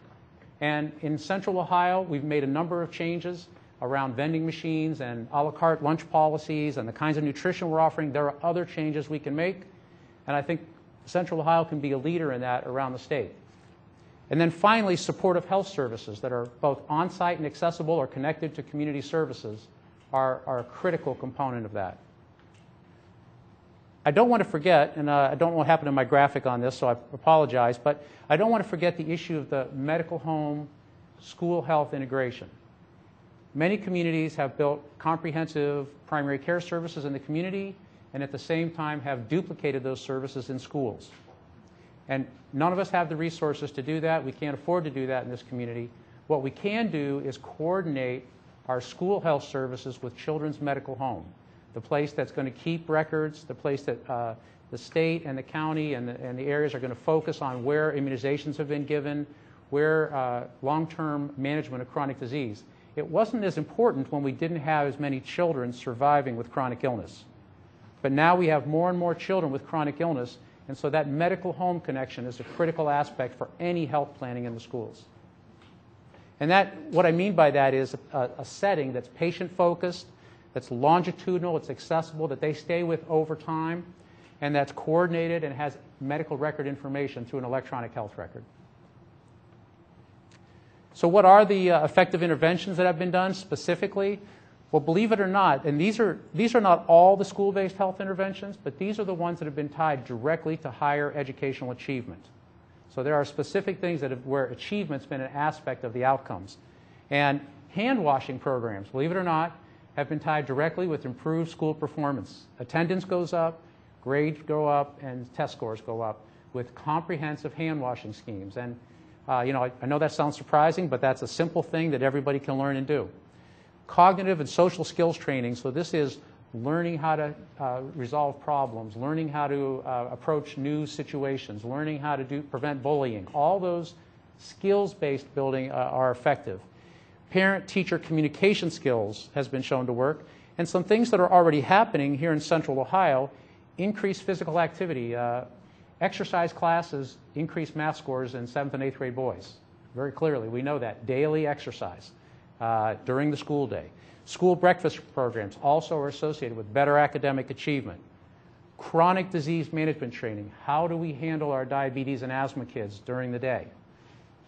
And in Central Ohio, we've made a number of changes around vending machines and a la carte lunch policies and the kinds of nutrition we're offering. There are other changes we can make, and I think Central Ohio can be a leader in that around the state. And then finally, supportive health services that are both on-site and accessible or connected to community services are a critical component of that. I don't want to forget, and I don't know what happened to my graphic on this, so I apologize, but I don't want to forget the issue of the medical home school health integration. Many communities have built comprehensive primary care services in the community and at the same time have duplicated those services in schools. And none of us have the resources to do that. We can't afford to do that in this community. What we can do is coordinate our school health services with Children's Medical Home, the place that's going to keep records, the place that the state and the county and the areas are going to focus on where immunizations have been given, where long-term management of chronic disease. It wasn't as important when we didn't have as many children surviving with chronic illness. But now we have more and more children with chronic illness, and so that medical home connection is a critical aspect for any health planning in the schools. And that, what I mean by that is a setting that's patient-focused, that's longitudinal, it's accessible, that they stay with over time, and that's coordinated and has medical record information through an electronic health record. So what are the effective interventions that have been done specifically? Well, believe it or not, and these are not all the school-based health interventions, but these are the ones that have been tied directly to higher educational achievement. So there are specific things where achievement's been an aspect of the outcomes. And hand-washing programs, believe it or not, have been tied directly with improved school performance. Attendance goes up, grades go up, and test scores go up with comprehensive hand-washing schemes. And I know that sounds surprising, but that's a simple thing that everybody can learn and do. Cognitive and social skills training, so this is learning how to resolve problems, learning how to approach new situations, learning how to prevent bullying. All those skills-based building are effective. Parent-teacher communication skills has been shown to work. And some things that are already happening here in Central Ohio, increased physical activity. Exercise classes increase math scores in 7th and 8th grade boys. Very clearly, we know that. Daily exercise during the school day. School breakfast programs also are associated with better academic achievement. Chronic disease management training. How do we handle our diabetes and asthma kids during the day?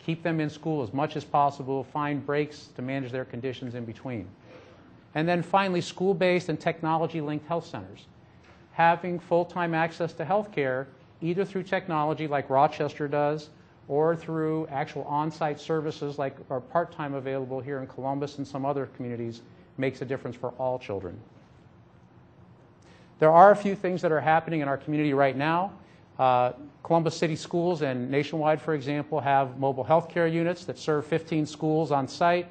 Keep them in school as much as possible, find breaks to manage their conditions in between. And then finally, school-based and technology-linked health centers. Having full-time access to health care, either through technology like Rochester does, or through actual on-site services like are part-time available here in Columbus and some other communities, makes a difference for all children. There are a few things that are happening in our community right now. Columbus City Schools and nationwide, for example, have mobile health care units that serve 15 schools on site.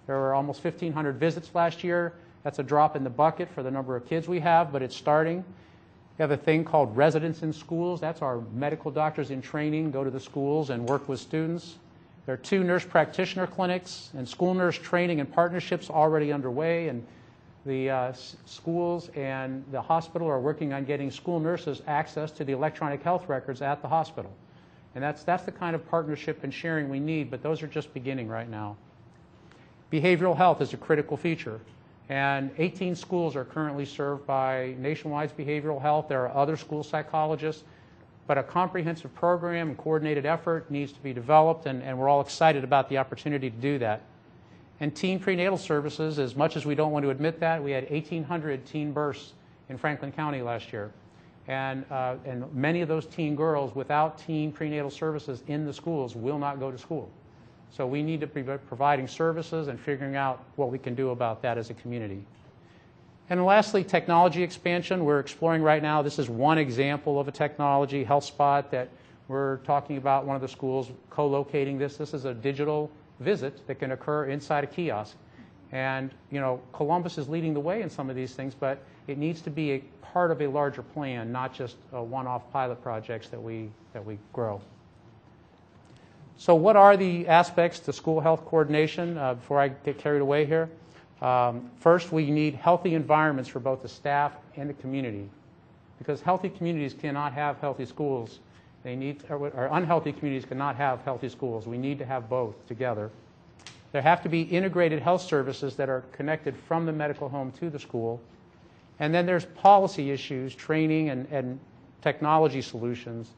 There were almost 1,500 visits last year. That's a drop in the bucket for the number of kids we have, but it's starting. We have a thing called residents in schools. That's our medical doctors in training go to the schools and work with students. There are 2 nurse practitioner clinics and school nurse training and partnerships already underway, and the schools and the hospital are working on getting school nurses access to the electronic health records at the hospital. And that's the kind of partnership and sharing we need, but those are just beginning right now. Behavioral health is a critical feature, and 18 schools are currently served by Nationwide's behavioral health. There are other school psychologists, but a comprehensive program and coordinated effort needs to be developed, and we're all excited about the opportunity to do that. And teen prenatal services, as much as we don't want to admit that, we had 1,800 teen births in Franklin County last year. And many of those teen girls without teen prenatal services in the schools will not go to school. So we need to be providing services and figuring out what we can do about that as a community. And lastly, technology expansion. We're exploring right now, this is one example of a technology, HealthSpot, that we're talking about one of the schools co-locating this. This is a digital visit that can occur inside a kiosk. And, you know, Columbus is leading the way in some of these things, but it needs to be a part of a larger plan, not just one-off pilot projects that we grow. So what are the aspects to school health coordination before I get carried away here? First, we need healthy environments for both the staff and the community, because healthy communities cannot have healthy schools. Or unhealthy communities cannot have healthy schools. We need to have both together. There have to be integrated health services that are connected from the medical home to the school. And then there's policy issues, training, and technology solutions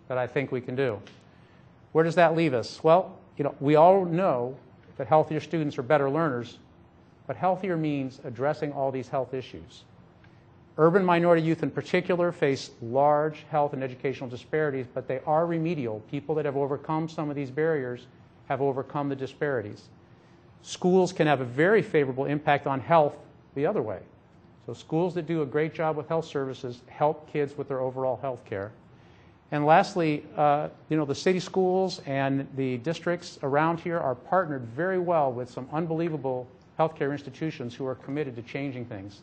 that I think we can do. Where does that leave us? Well, you know, we all know that healthier students are better learners, but healthier means addressing all these health issues. Urban minority youth in particular face large health and educational disparities, but they are remedial. People that have overcome some of these barriers have overcome the disparities. Schools can have a very favorable impact on health the other way. So schools that do a great job with health services help kids with their overall health care. And lastly, you know, the city schools and the districts around here are partnered very well with some unbelievable healthcare institutions who are committed to changing things.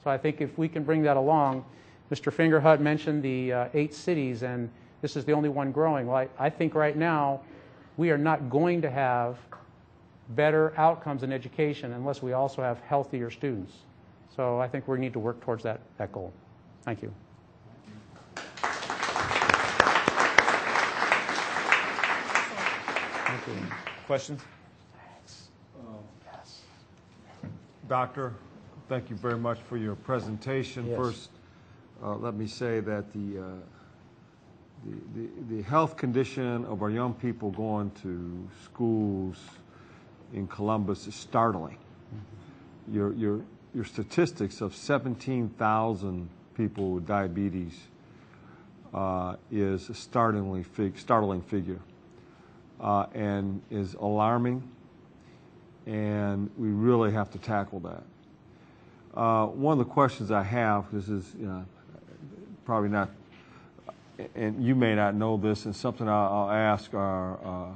So I think if we can bring that along, Mr. Fingerhut mentioned the 8 cities, and this is the only one growing. Well, I think right now we are not going to have better outcomes in education unless we also have healthier students. So I think we need to work towards that goal. Thank you. Thank you. Questions? Yes. Doctor, thank you very much for your presentation. Yes. First, let me say that the health condition of our young people going to schools in Columbus is startling. Mm-hmm. Your statistics of 17,000 people with diabetes is a startling figure, and is alarming, and we really have to tackle that. One of the questions I have, this is probably not, and you may not know this, and something I'll ask our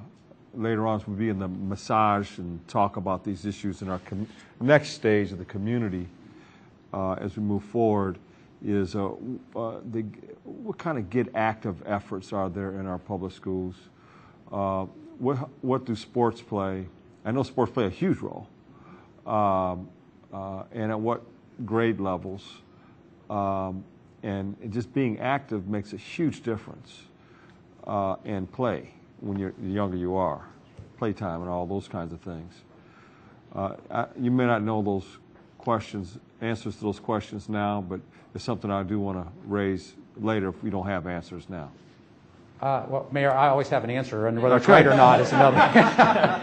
later on as we be in the massage and talk about these issues in our next stage of the community as we move forward, is what kind of get active efforts are there in our public schools? What do sports play? I know sports play a huge role, and at what grade levels? And just being active makes a huge difference in play when the younger you are, playtime and all those kinds of things. You may not know those answers to those questions now, but it's something I do want to raise later if we don't have answers now. Well, Mayor, I always have an answer, and whether it's right or not is another.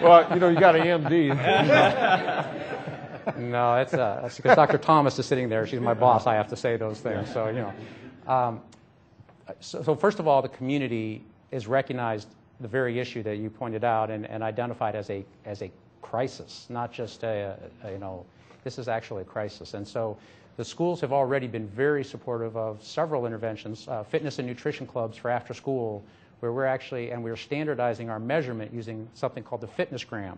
Well, you got an MD. No, that's because Dr. Thomas is sitting there. She's my boss. I have to say those things. So, you know. So first of all, the community is recognized the very issue that you pointed out and identified as a crisis, not just this is actually a crisis. And so the schools have already been very supportive of several interventions, fitness and nutrition clubs for after school, where we're standardizing our measurement using something called the fitnessgram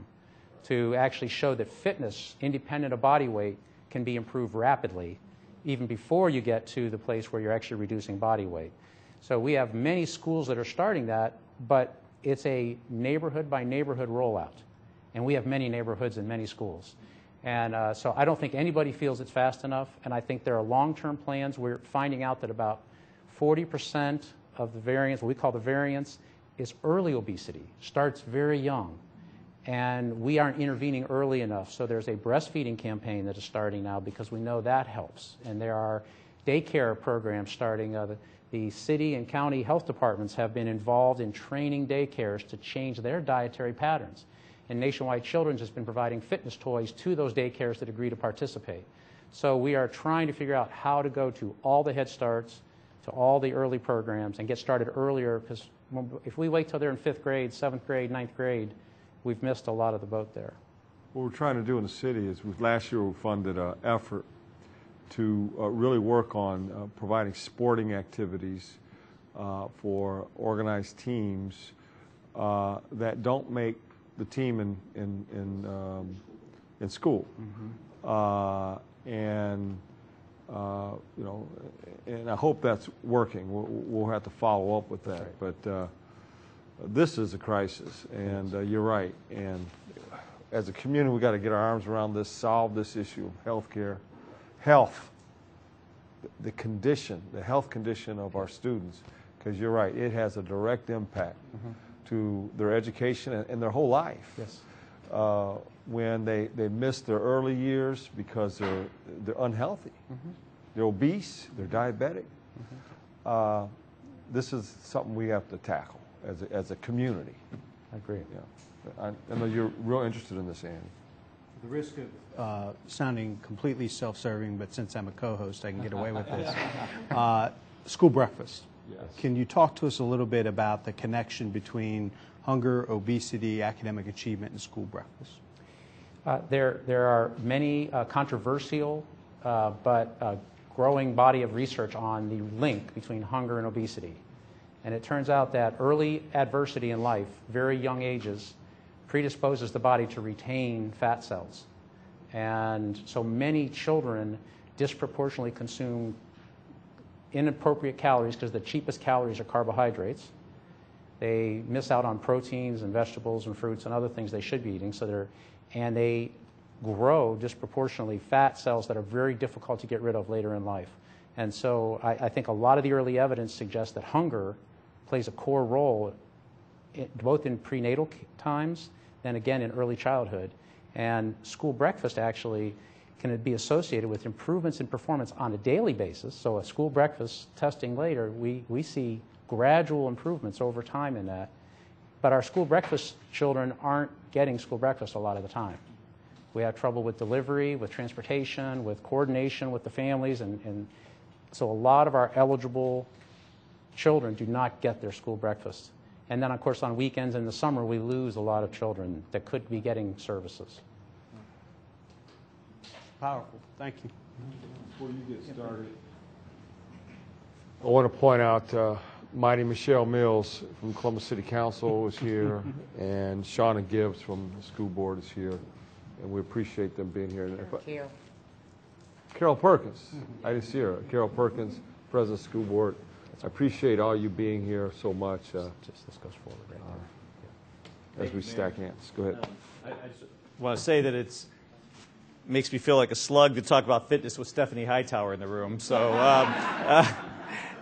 to actually show that fitness, independent of body weight, can be improved rapidly, even before you get to the place where you're actually reducing body weight. So we have many schools that are starting that, but it's a neighborhood by neighborhood rollout. And we have many neighborhoods and many schools. And so I don't think anybody feels it's fast enough. And I think there are long-term plans. We're finding out that about 40% of the variance, what we call the variance, is early obesity, starts very young. And we aren't intervening early enough. So there's a breastfeeding campaign that is starting now because we know that helps. And there are daycare programs starting. The city and county health departments have been involved in training daycares to change their dietary patterns. And Nationwide Children's has been providing fitness toys to those daycares that agree to participate. So we are trying to figure out how to go to all the Head Starts, to all the early programs, and get started earlier, because if we wait till they're in 5th grade, 7th grade, 9th grade, we've missed a lot of the boat there. What we're trying to do in the city is, last year we funded an effort to really work on providing sporting activities for organized teams that don't make the team in school. And you know, and I hope that's working. We'll have to follow up with that. Right. But this is a crisis, and you're right. And as a community, we got to get our arms around this, solve this issue of health, the condition, the health condition of our students, because you're right, it has a direct impact to their education and their whole life. Yes. When they miss their early years because they're unhealthy, they're obese, they're diabetic. This is something we have to tackle as a community. I agree. Yeah. I know you're real interested in this, Andy. The risk of sounding completely self-serving, but since I'm a co-host, I can get away with this. School breakfast. Yes. Can you talk to us a little bit about the connection between hunger, obesity, academic achievement, and school breakfast? There are many controversial but growing body of research on the link between hunger and obesity. And it turns out that early adversity in life, very young ages, predisposes the body to retain fat cells. And so many children disproportionately consume inappropriate calories because the cheapest calories are carbohydrates. They miss out on proteins and vegetables and fruits and other things they should be eating. And they grow disproportionately fat cells that are very difficult to get rid of later in life. And so I think a lot of the early evidence suggests that hunger plays a core role both in prenatal times and again in early childhood. And school breakfast actually can be associated with improvements in performance on a daily basis. So a school breakfast testing later, we see gradual improvements over time in that. But our school breakfast children aren't getting school breakfast a lot of the time. We have trouble with delivery, with transportation, with coordination with the families, and so a lot of our eligible children do not get their school breakfast. And then, of course, on weekends in the summer, we lose a lot of children that could be getting services. Powerful. Thank you. Before you get started, I want to point out Mighty Michelle Mills from Columbus City Council is here, and Shauna Gibbs from the school board is here, and we appreciate them being here. Carol Perkins, I didn't see her. Carol Perkins, President of the School Board. I appreciate all you being here so much. Just this goes forward right there. As we stack hands. Go ahead. I just want to say that it makes me feel like a slug to talk about fitness with Stefphanie Hightower in the room. So, we're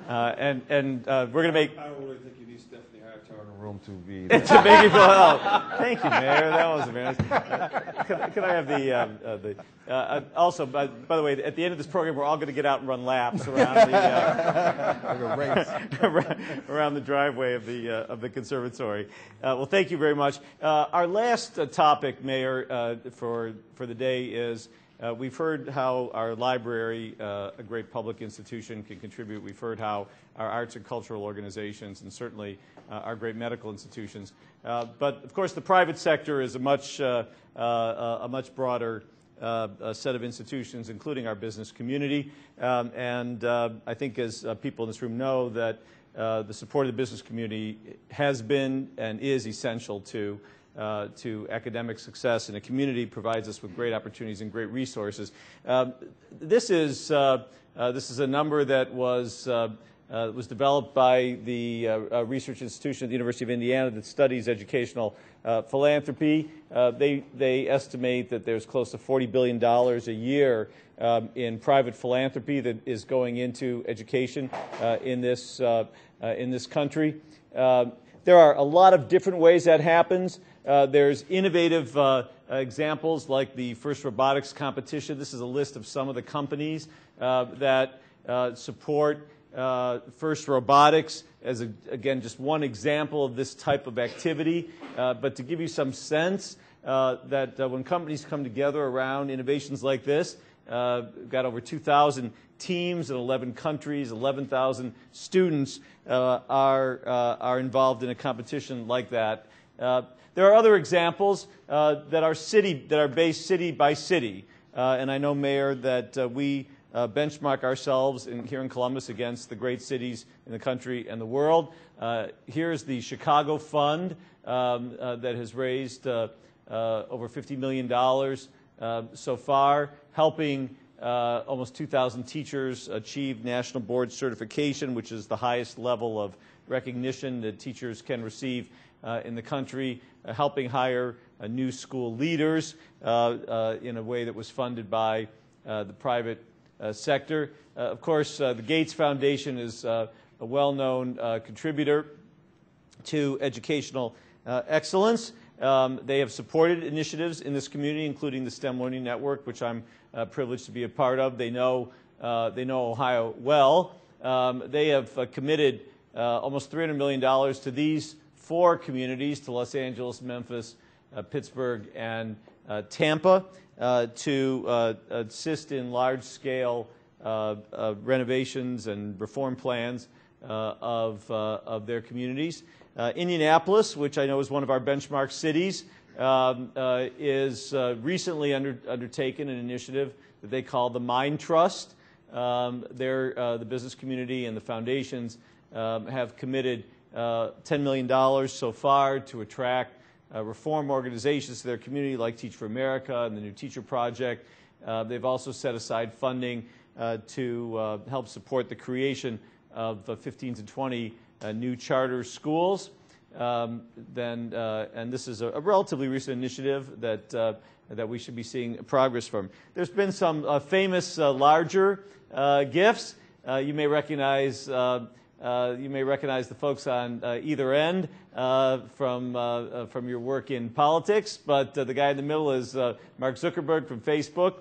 going to make. I don't really think you need Stefphanie Hightower in the room to be. To make you feel. Oh, thank you, Mayor. That was very nice. Can I have the also, by the way, at the end of this program, we're all going to get out and run laps around around the driveway of the conservatory. Well, thank you very much. Our last topic, Mayor, for the day is we've heard how our library, a great public institution, can contribute. We've heard how our arts and cultural organizations, and certainly our great medical institutions. But of course, the private sector is a much broader set of institutions, including our business community. And I think, as people in this room know, that the support of the business community has been and is essential to academic success, and the community provides us with great opportunities and great resources. This is a number that was It was developed by the research institution at the University of Indiana that studies educational philanthropy. They estimate that there's close to $40 billion a year in private philanthropy that is going into education in this country. There are a lot of different ways that happens. There's innovative examples like the FIRST Robotics competition. This is a list of some of the companies that support FIRST Robotics as, again, just one example of this type of activity. But to give you some sense that when companies come together around innovations like this, we've got over 2,000 teams in 11 countries, 11,000 students are involved in a competition like that. There are other examples that are based city by city. And I know, Mayor, that we benchmark ourselves here in Columbus against the great cities in the country and the world. Here's the Chicago Fund that has raised over $50 million so far, helping almost 2,000 teachers achieve National Board Certification, which is the highest level of recognition that teachers can receive in the country, helping hire new school leaders in a way that was funded by the private sector. Of course, the Gates Foundation is a well-known contributor to educational excellence. They have supported initiatives in this community, including the STEM Learning Network, which I'm privileged to be a part of. They know Ohio well. They have committed almost $300 million to these 4 communities, to Los Angeles, Memphis, Pittsburgh, and Tampa, to assist in large-scale renovations and reform plans of their communities. Indianapolis, which I know is one of our benchmark cities, is recently undertaken an initiative that they call the Mind Trust. The business community and the foundations have committed $10 million so far to attract reform organizations to their community like Teach for America and the New Teacher Project. They've also set aside funding to help support the creation of 15 to 20 new charter schools. And this is a relatively recent initiative that we should be seeing progress from. There's been some famous larger gifts. You may recognize the folks on either end from your work in politics, but the guy in the middle is Mark Zuckerberg from Facebook.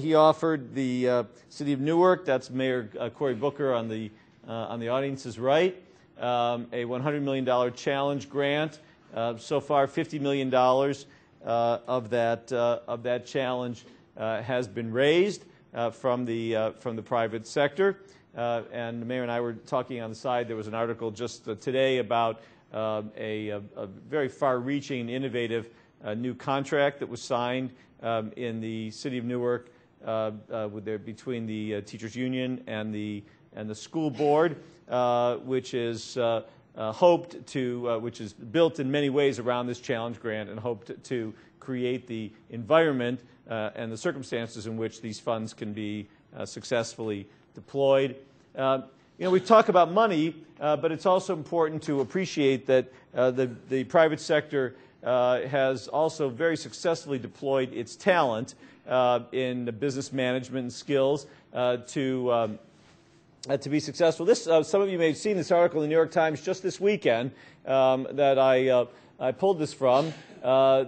He offered the city of Newark, that's Mayor Cory Booker on the audience's right, a $100 million challenge grant. So far, $50 million of that challenge has been raised from the private sector. And the Mayor and I were talking on the side. There was an article just today about a very far-reaching, innovative new contract that was signed in the city of Newark between the teachers union and the school board, which is which is built in many ways around this challenge grant and hoped to create the environment and the circumstances in which these funds can be successfully deployed. We talk about money, but it's also important to appreciate that the private sector has also very successfully deployed its talent in the business management and skills to be successful. Some of you may have seen this article in the New York Times just this weekend that I pulled this from.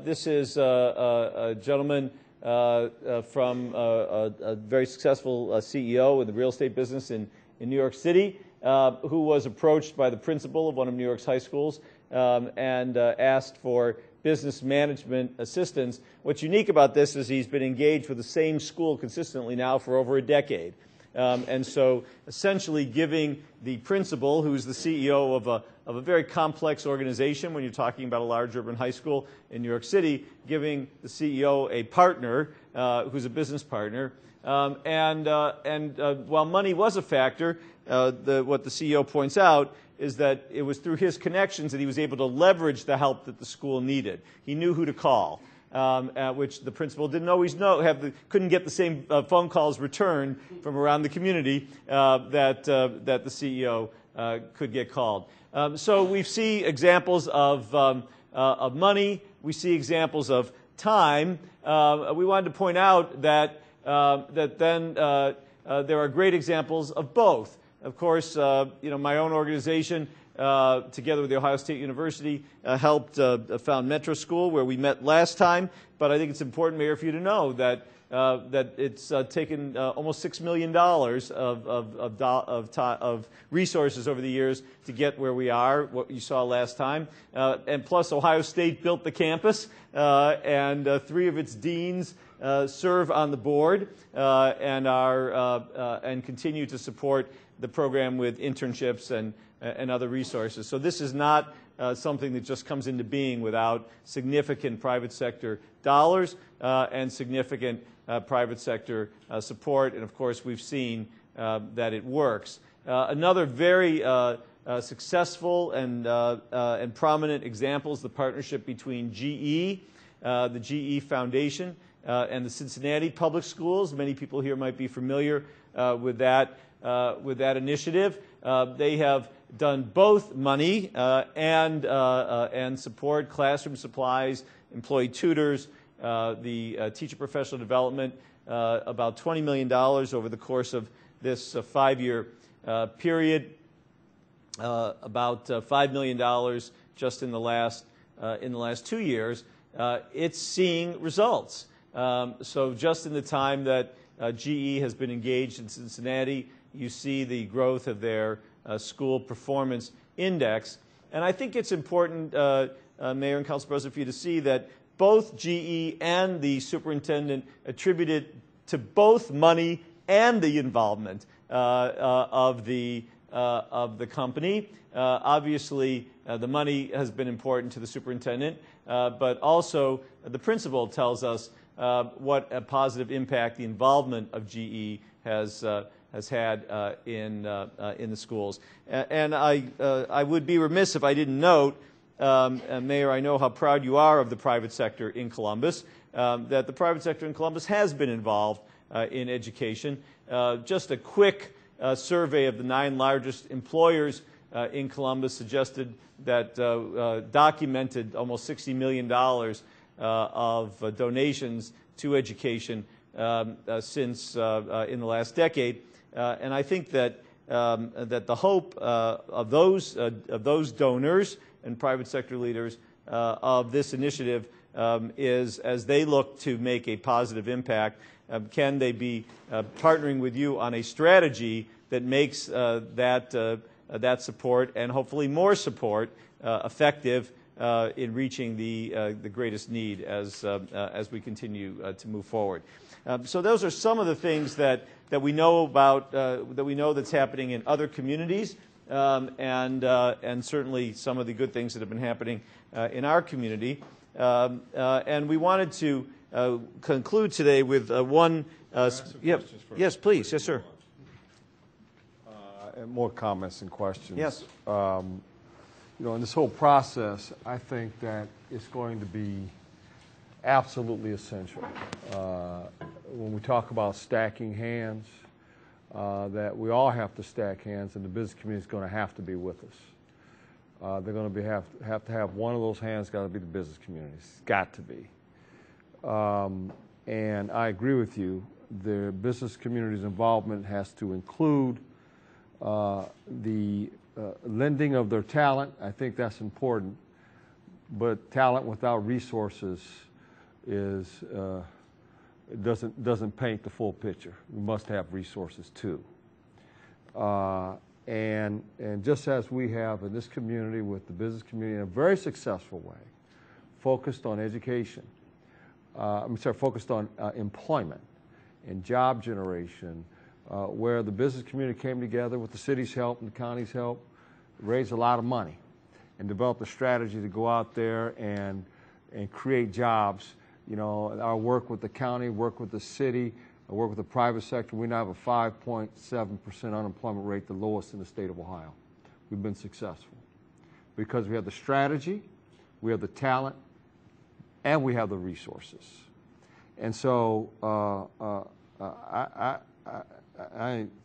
This is a gentleman from a very successful CEO in the real estate business in New York City, who was approached by the principal of one of New York's high schools and asked for business management assistance. What's unique about this is he's been engaged with the same school consistently now for over a decade. And so essentially giving the principal, who's the CEO of a very complex organization when you're talking about a large urban high school in New York City, giving the CEO a partner who's a business partner. And while money was a factor, what the CEO points out is that it was through his connections that he was able to leverage the help that the school needed. He knew who to call, which the principal didn't always couldn't get the same phone calls returned from around the community that the CEO could get called. So we see examples of money. We see examples of time. We wanted to point out that there are great examples of both. Of course, my own organization, together with the Ohio State University, helped found Metro School, where we met last time. But I think it's important, Mayor, for you to know that it's taken almost $6 million of resources over the years to get where we are, what you saw last time. And plus, Ohio State built the campus, and 3 of its deans serve on the board and continue to support the program with internships and other resources. So this is not something that just comes into being without significant private sector dollars and significant private sector support. And of course, we've seen that it works. Another very successful and prominent example is the partnership between GE, the GE Foundation, and the Cincinnati Public Schools. Many people here might be familiar with that initiative. They have done both money and support, classroom supplies, employee tutors, the teacher professional development, about $20 million over the course of this 5-year period, about $5 million just in the last 2 years. It's seeing results. So just in the time that GE has been engaged in Cincinnati, you see the growth of their school performance index. And I think it's important, Mayor and Council President, for you to see that both GE and the superintendent attributed to both money and the involvement of the company. Obviously, the money has been important to the superintendent, but also the principal tells us what a positive impact the involvement of GE has had in the schools. And I would be remiss if I didn't note, Mayor, I know how proud you are of the private sector in Columbus, that the private sector in Columbus has been involved in education. Just a quick survey of the 9 largest employers in Columbus suggested that documented almost $60 million of donations to education since in the last decade. And I think that the hope of those donors and private sector leaders of this initiative is, as they look to make a positive impact, can they be partnering with you on a strategy that makes that support and hopefully more support effective in reaching the greatest need as we continue to move forward. So those are some of the things that we know about, that we know that's happening in other communities, and certainly some of the good things that have been happening in our community. And we wanted to conclude today with one. Yes, please. Yes, sir. And more comments and questions. Yes. In this whole process, I think that it's going to be absolutely essential when we talk about stacking hands, that we all have to stack hands, and the business community is going to have to be with us. They're going to have to have one of those hands. Got to be the business community. It's got to be. And I agree with you. The business community's involvement has to include the lending of their talent. I think that's important. But talent without resources doesn't paint the full picture. We must have resources too. And just as we have in this community with the business community in a very successful way, focused on education, focused on employment and job generation, where the business community came together with the city's help and the county's help, raised a lot of money and developed a strategy to go out there and create jobs. Our work with the county, work with the city, work with the private sector, we now have a 5.7% unemployment rate, the lowest in the state of Ohio. We've been successful because we have the strategy, we have the talent, and we have the resources. And so I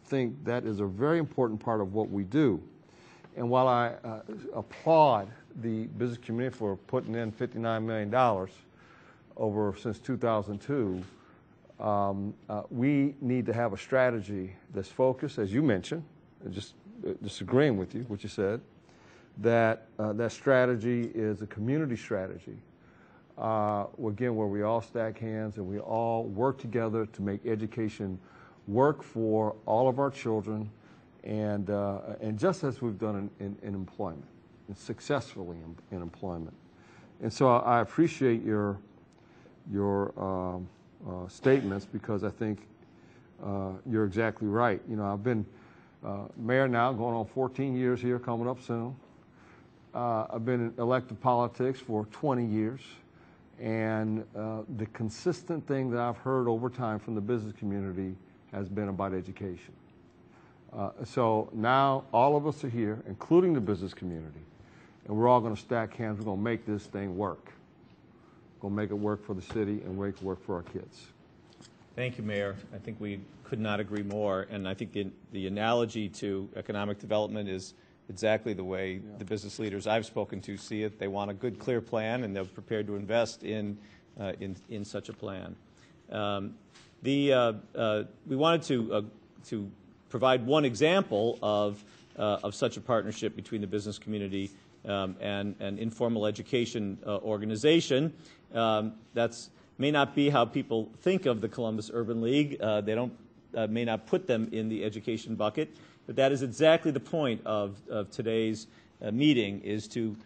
think that is a very important part of what we do. And while I applaud the business community for putting in $59 million over since 2002, we need to have a strategy that's focused, as you mentioned, just disagreeing with you, what you said, that that strategy is a community strategy. Again, where we all stack hands and we all work together to make education work for all of our children, and just as we've done in employment, and successfully in employment. And so I appreciate your statements, because I think you're exactly right. You know, I've been mayor now, going on 14 years here, coming up soon. I've been in elected politics for 20 years. And the consistent thing that I've heard over time from the business community has been about education. So now all of us are here, including the business community, and we're all going to stack hands. We're going to make this thing work. We're going to make it work for the city and make it work for our kids. Thank you, Mayor. I think we could not agree more. And I think the analogy to economic development is exactly the way the business leaders I've spoken to see it. They want a good, clear plan, and they're prepared to invest in such a plan. We wanted to provide one example of such a partnership between the business community and an informal education organization. That's may not be how people think of the Columbus Urban League. They don't may not put them in the education bucket. But that is exactly the point of today's meeting, is to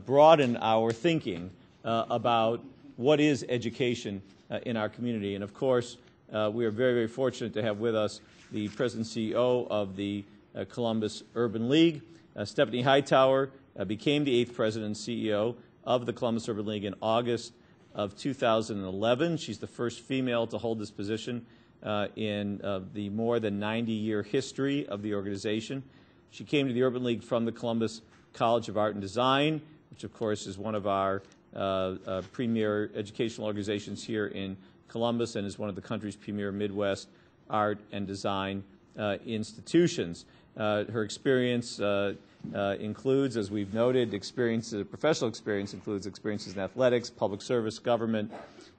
broaden our thinking about what is education in our community. And of course, we are very, very fortunate to have with us the President and CEO of the Columbus Urban League. Stefphanie Hightower became the 8th President and CEO of the Columbus Urban League in August of 2011. She's the first female to hold this position in the more than 90-year history of the organization. She came to the Urban League from the Columbus College of Art and Design, which of course is one of our premier educational organizations here in Columbus and is one of the country's premier Midwest art and design institutions. Her experience includes, as we've noted, professional experience includes experiences in athletics, public service, government,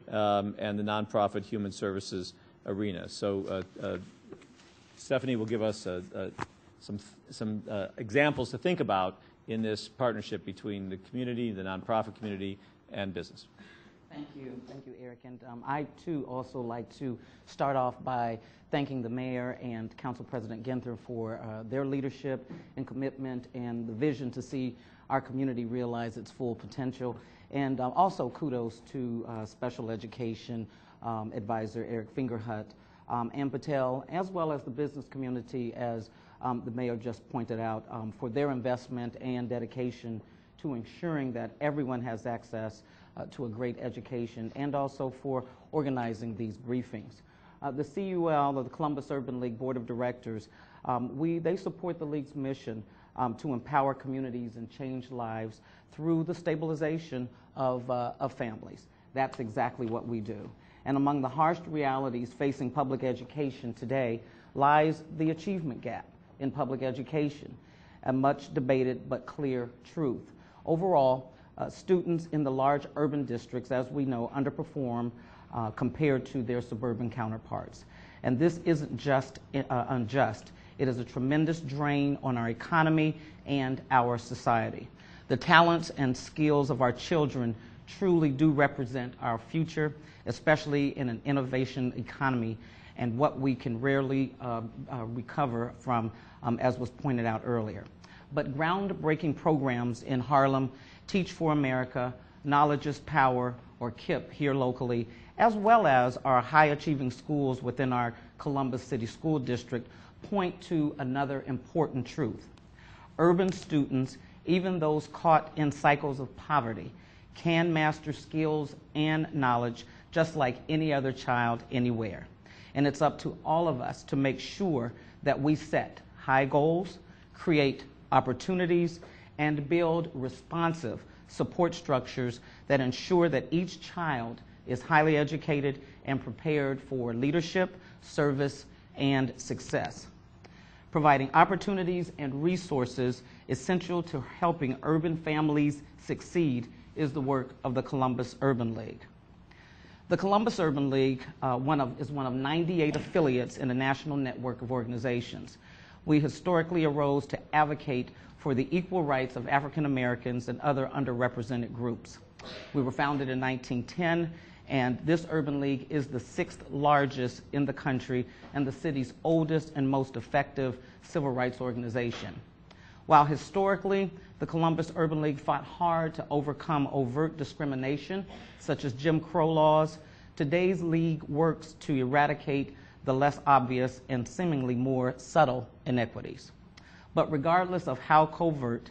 and the nonprofit human services arena. So Stefphanie will give us some examples to think about in this partnership between the community, the nonprofit community, and business. Thank you, Eric. And I too also like to start off by thanking the mayor and Council President Ginther for their leadership and commitment and the vision to see our community realize its full potential. And also kudos to Special Education Advisor Eric Fingerhut and Battelle, as well as the business community, as the mayor just pointed out, for their investment and dedication to ensuring that everyone has access to a great education, and also for organizing these briefings. The CUL, or the Columbus Urban League Board of Directors, they support the League's mission to empower communities and change lives through the stabilization of families. That's exactly what we do. And among the harsh realities facing public education today lies the achievement gap in public education, a much debated but clear truth. Overall, students in the large urban districts, as we know, underperform compared to their suburban counterparts. And this isn't just unjust. It is a tremendous drain on our economy and our society. The talents and skills of our children truly do represent our future, especially in an innovation economy, and what we can rarely recover from, as was pointed out earlier. But groundbreaking programs in Harlem, Teach for America, Knowledge is Power, or KIPP here locally, as well as our high-achieving schools within our Columbus City School District, point to another important truth. Urban students, even those caught in cycles of poverty, can master skills and knowledge just like any other child anywhere. And it's up to all of us to make sure that we set high goals, create opportunities, and build responsive support structures that ensure that each child is highly educated and prepared for leadership, service, and success. Providing opportunities and resources essential to helping urban families succeed is the work of the Columbus Urban League. The Columbus Urban League is one of 98 affiliates in a national network of organizations. We historically arose to advocate for the equal rights of African Americans and other underrepresented groups. We were founded in 1910, and this Urban League is the 6th largest in the country and the city's oldest and most effective civil rights organization. While historically, the Columbus Urban League fought hard to overcome overt discrimination, such as Jim Crow laws, today's league works to eradicate the less obvious and seemingly more subtle inequities. But regardless of how covert,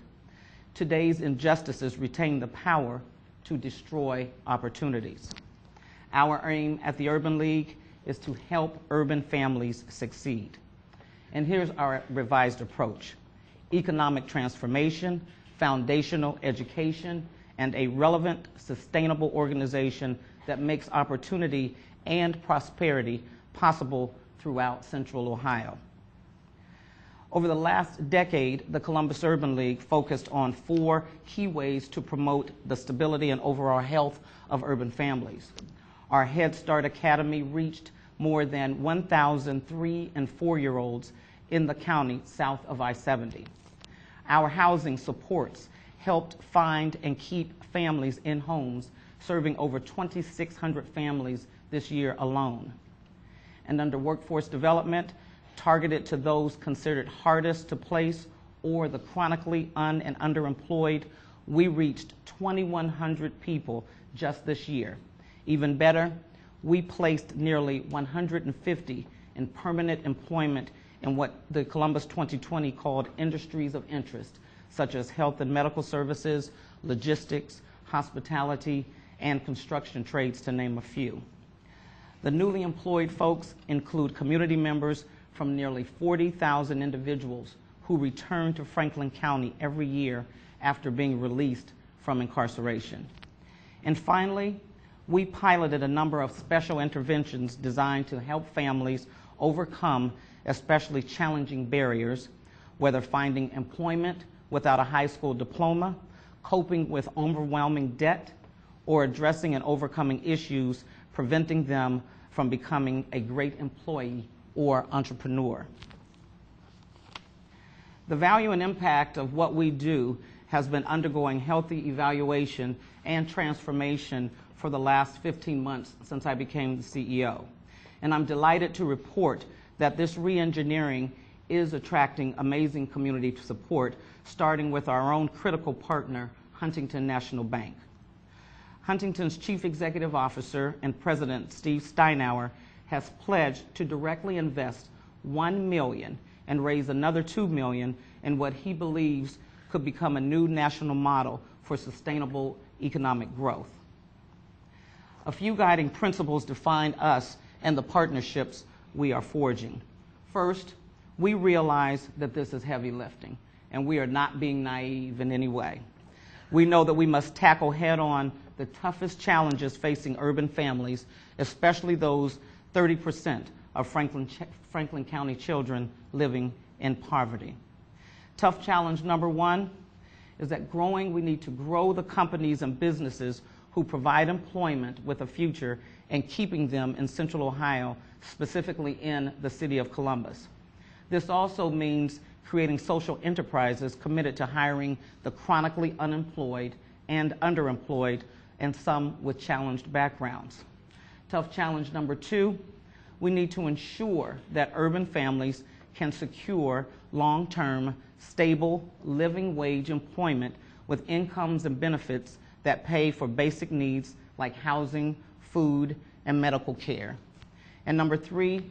today's injustices retain the power to destroy opportunities. Our aim at the Urban League is to help urban families succeed. And here's our revised approach: economic transformation, foundational education, and a relevant, sustainable organization that makes opportunity and prosperity possible throughout Central Ohio. Over the last decade, the Columbus Urban League focused on 4 key ways to promote the stability and overall health of urban families. Our Head Start Academy reached more than 1,000 3- and 4-year-olds in the county south of I-70. Our housing supports helped find and keep families in homes, serving over 2,600 families this year alone. And under workforce development, targeted to those considered hardest to place or the chronically and underemployed, we reached 2,100 people just this year. Even better, we placed nearly 150 in permanent employment in what the Columbus 2020 called industries of interest, such as health and medical services, logistics, hospitality, and construction trades, to name a few. The newly employed folks include community members from nearly 40,000 individuals who return to Franklin County every year after being released from incarceration. And finally, we piloted a number of special interventions designed to help families overcome especially challenging barriers, whether finding employment without a high school diploma, coping with overwhelming debt, or addressing and overcoming issues preventing them from becoming a great employee or entrepreneur. The value and impact of what we do has been undergoing healthy evaluation and transformation for the last 15 months since I became the CEO. And I'm delighted to report that this re-engineering is attracting amazing community support, starting with our own critical partner, Huntington National Bank. Huntington's Chief Executive Officer and President, Steve Steinauer, has pledged to directly invest $1 million and raise another $2 million in what he believes could become a new national model for sustainable economic growth. A few guiding principles define us and the partnerships we are forging. First, we realize that this is heavy lifting, and we are not being naive in any way. We know that we must tackle head-on the toughest challenges facing urban families, especially those 30% of Franklin County children living in poverty. Tough challenge number 1 is that we need to grow the companies and businesses who provide employment with a future and keeping them in Central Ohio, specifically in the city of Columbus. This also means creating social enterprises committed to hiring the chronically unemployed and underemployed, and some with challenged backgrounds. Tough challenge number 2, we need to ensure that urban families can secure long-term, stable, living wage employment with incomes and benefits that pay for basic needs like housing, food, and medical care. And number 3,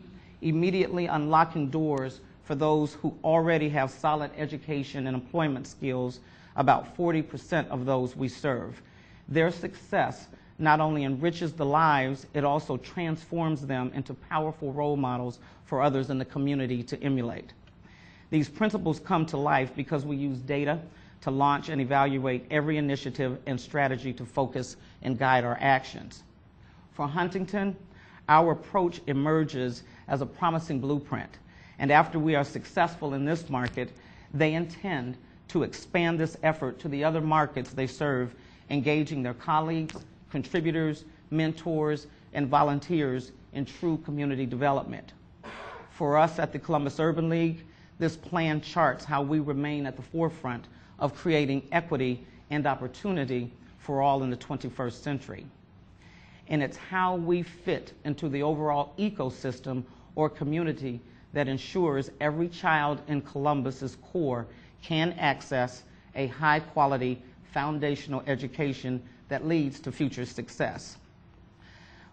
immediately unlocking doors for those who already have solid education and employment skills, about 40% of those we serve. Their success not only enriches the lives, it also transforms them into powerful role models for others in the community to emulate. These principles come to life because we use data to launch and evaluate every initiative and strategy to focus and guide our actions. For Huntington, our approach emerges as a promising blueprint, and after we are successful in this market, they intend to expand this effort to the other markets they serve, engaging their colleagues, contributors, mentors, and volunteers in true community development. For us at the Columbus Urban League, this plan charts how we remain at the forefront of creating equity and opportunity for all in the 21st century. And it's how we fit into the overall ecosystem or community that ensures every child in Columbus's core can access a high-quality foundational education that leads to future success.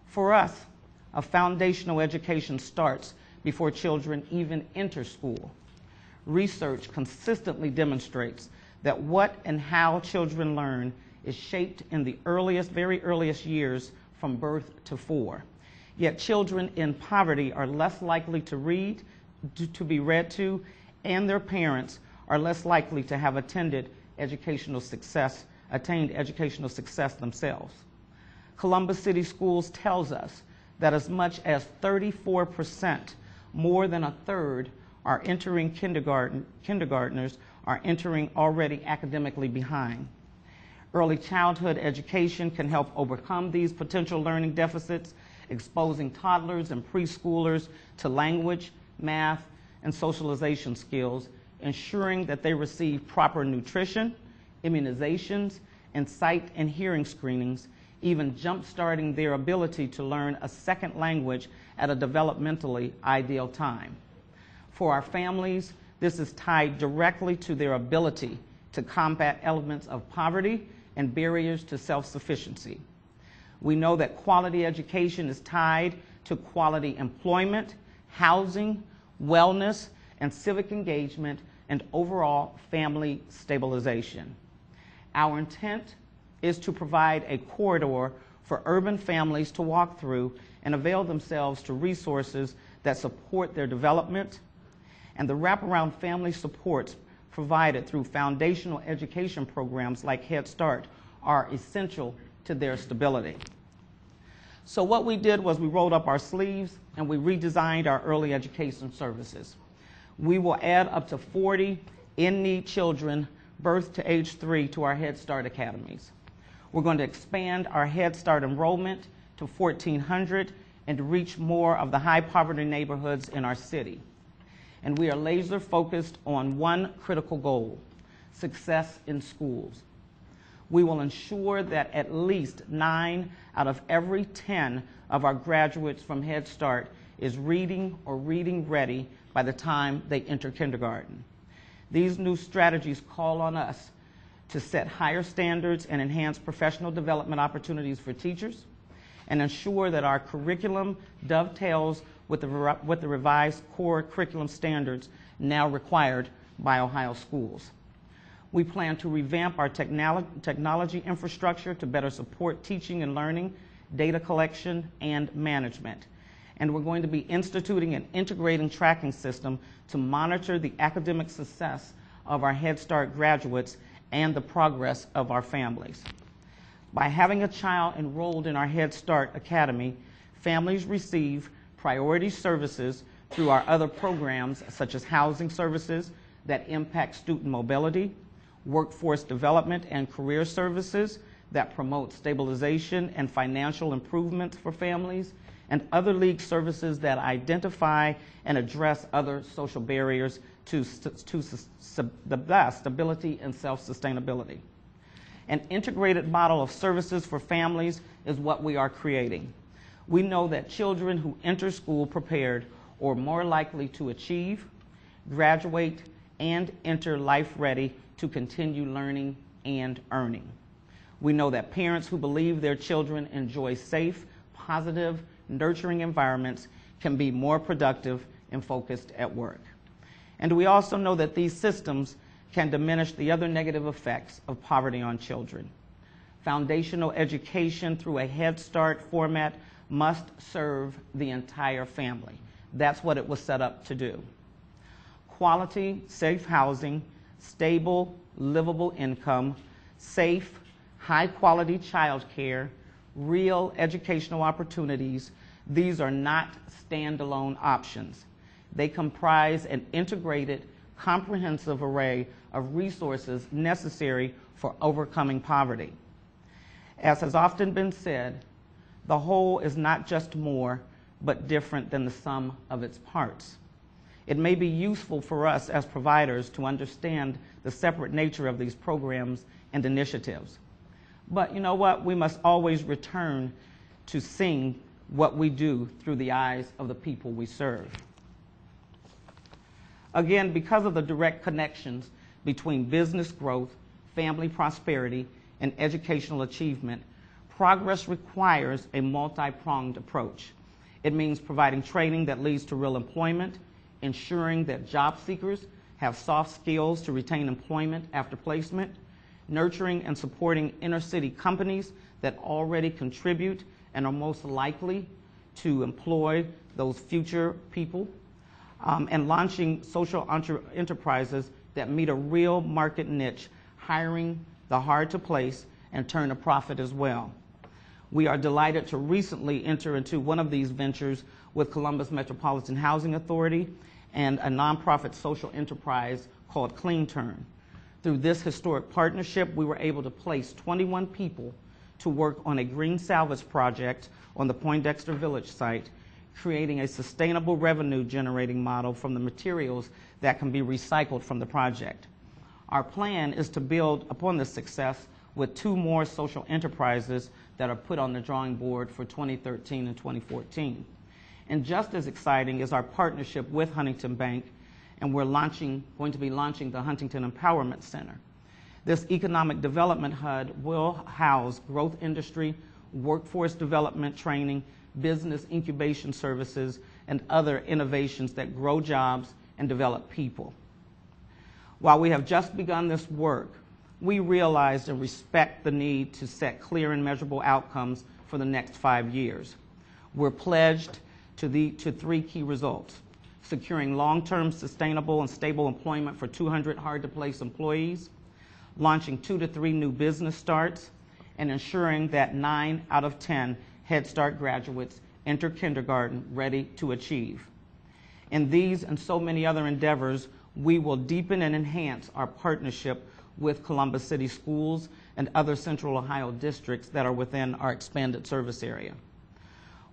For us, a foundational education starts before children even enter school. Research consistently demonstrates that what and how children learn is shaped in the very earliest years from birth to 4. Yet children in poverty are less likely to be read to, and their parents are less likely to have attained educational success themselves. Columbus City Schools tells us that as much as 34%, more than a third, are entering kindergartners are entering already academically behind. Early childhood education can help overcome these potential learning deficits, exposing toddlers and preschoolers to language, math, and socialization skills, ensuring that they receive proper nutrition, immunizations, and sight and hearing screenings, even jump-starting their ability to learn a second language at a developmentally ideal time. For our families, this is tied directly to their ability to combat elements of poverty and barriers to self-sufficiency. We know that quality education is tied to quality employment, housing, wellness, and civic engagement, and overall family stabilization. Our intent is to provide a corridor for urban families to walk through and avail themselves to resources that support their development, and the wraparound family supports provided through foundational education programs like Head Start are essential to their stability. So what we did was we rolled up our sleeves and we redesigned our early education services. We will add up to 40 in-need children birth to age 3 to our Head Start academies. We're going to expand our Head Start enrollment to 1,400 and reach more of the high poverty neighborhoods in our city. And we are laser focused on one critical goal: success in schools. We will ensure that at least 9 out of every 10 of our graduates from Head Start is reading or reading ready by the time they enter kindergarten. These new strategies call on us to set higher standards and enhance professional development opportunities for teachers, and ensure that our curriculum dovetails with the revised core curriculum standards now required by Ohio schools. We plan to revamp our technology infrastructure to better support teaching and learning, data collection, and management. And we're going to be instituting an integrating tracking system to monitor the academic success of our Head Start graduates and the progress of our families. By having a child enrolled in our Head Start Academy, families receive priority services through our other programs, such as housing services that impact student mobility, workforce development and career services that promote stabilization and financial improvements for families, and other league services that identify and address other social barriers to stability and self-sustainability. An integrated model of services for families is what we are creating. We know that children who enter school prepared are more likely to achieve, graduate, and enter life ready to continue learning and earning. We know that parents who believe their children enjoy safe, positive, nurturing environments can be more productive and focused at work. And we also know that these systems can diminish the other negative effects of poverty on children. Foundational education through a Head Start format must serve the entire family. That's what it was set up to do. Quality, safe housing, stable, livable income, safe, high-quality childcare, real educational opportunities, these are not standalone options. They comprise an integrated comprehensive array of resources necessary for overcoming poverty. As has often been said, the whole is not just more, but different than the sum of its parts. It may be useful for us as providers to understand the separate nature of these programs and initiatives. But you know what? We must always return to seeing what we do through the eyes of the people we serve. Again, because of the direct connections between business growth, family prosperity, and educational achievement, progress requires a multi-pronged approach. It means providing training that leads to real employment, ensuring that job seekers have soft skills to retain employment after placement, nurturing and supporting inner-city companies that already contribute and are most likely to employ those future people, and launching social enterprises that meet a real market niche, hiring the hard to place and turn a profit as well. We are delighted to recently enter into one of these ventures with Columbus Metropolitan Housing Authority and a nonprofit social enterprise called Clean Turn. Through this historic partnership, we were able to place 21 people to work on a green salvage project on the Poindexter Village site, creating a sustainable revenue generating model from the materials that can be recycled from the project. Our plan is to build upon this success with 2 more social enterprises that are put on the drawing board for 2013 and 2014. And just as exciting is our partnership with Huntington Bank, and we're going to be launching the Huntington Empowerment Center. This economic development hub will house growth industry, workforce development training, business incubation services, and other innovations that grow jobs and develop people. While we have just begun this work, we realize and respect the need to set clear and measurable outcomes for the next 5 years. We're pledged to 3 key results: securing long-term sustainable and stable employment for 200 hard-to-place employees, launching 2 to 3 new business starts, and ensuring that 9 out of 10 Head Start graduates enter kindergarten ready to achieve. In these and so many other endeavors, we will deepen and enhance our partnership with Columbus City Schools and other Central Ohio districts that are within our expanded service area.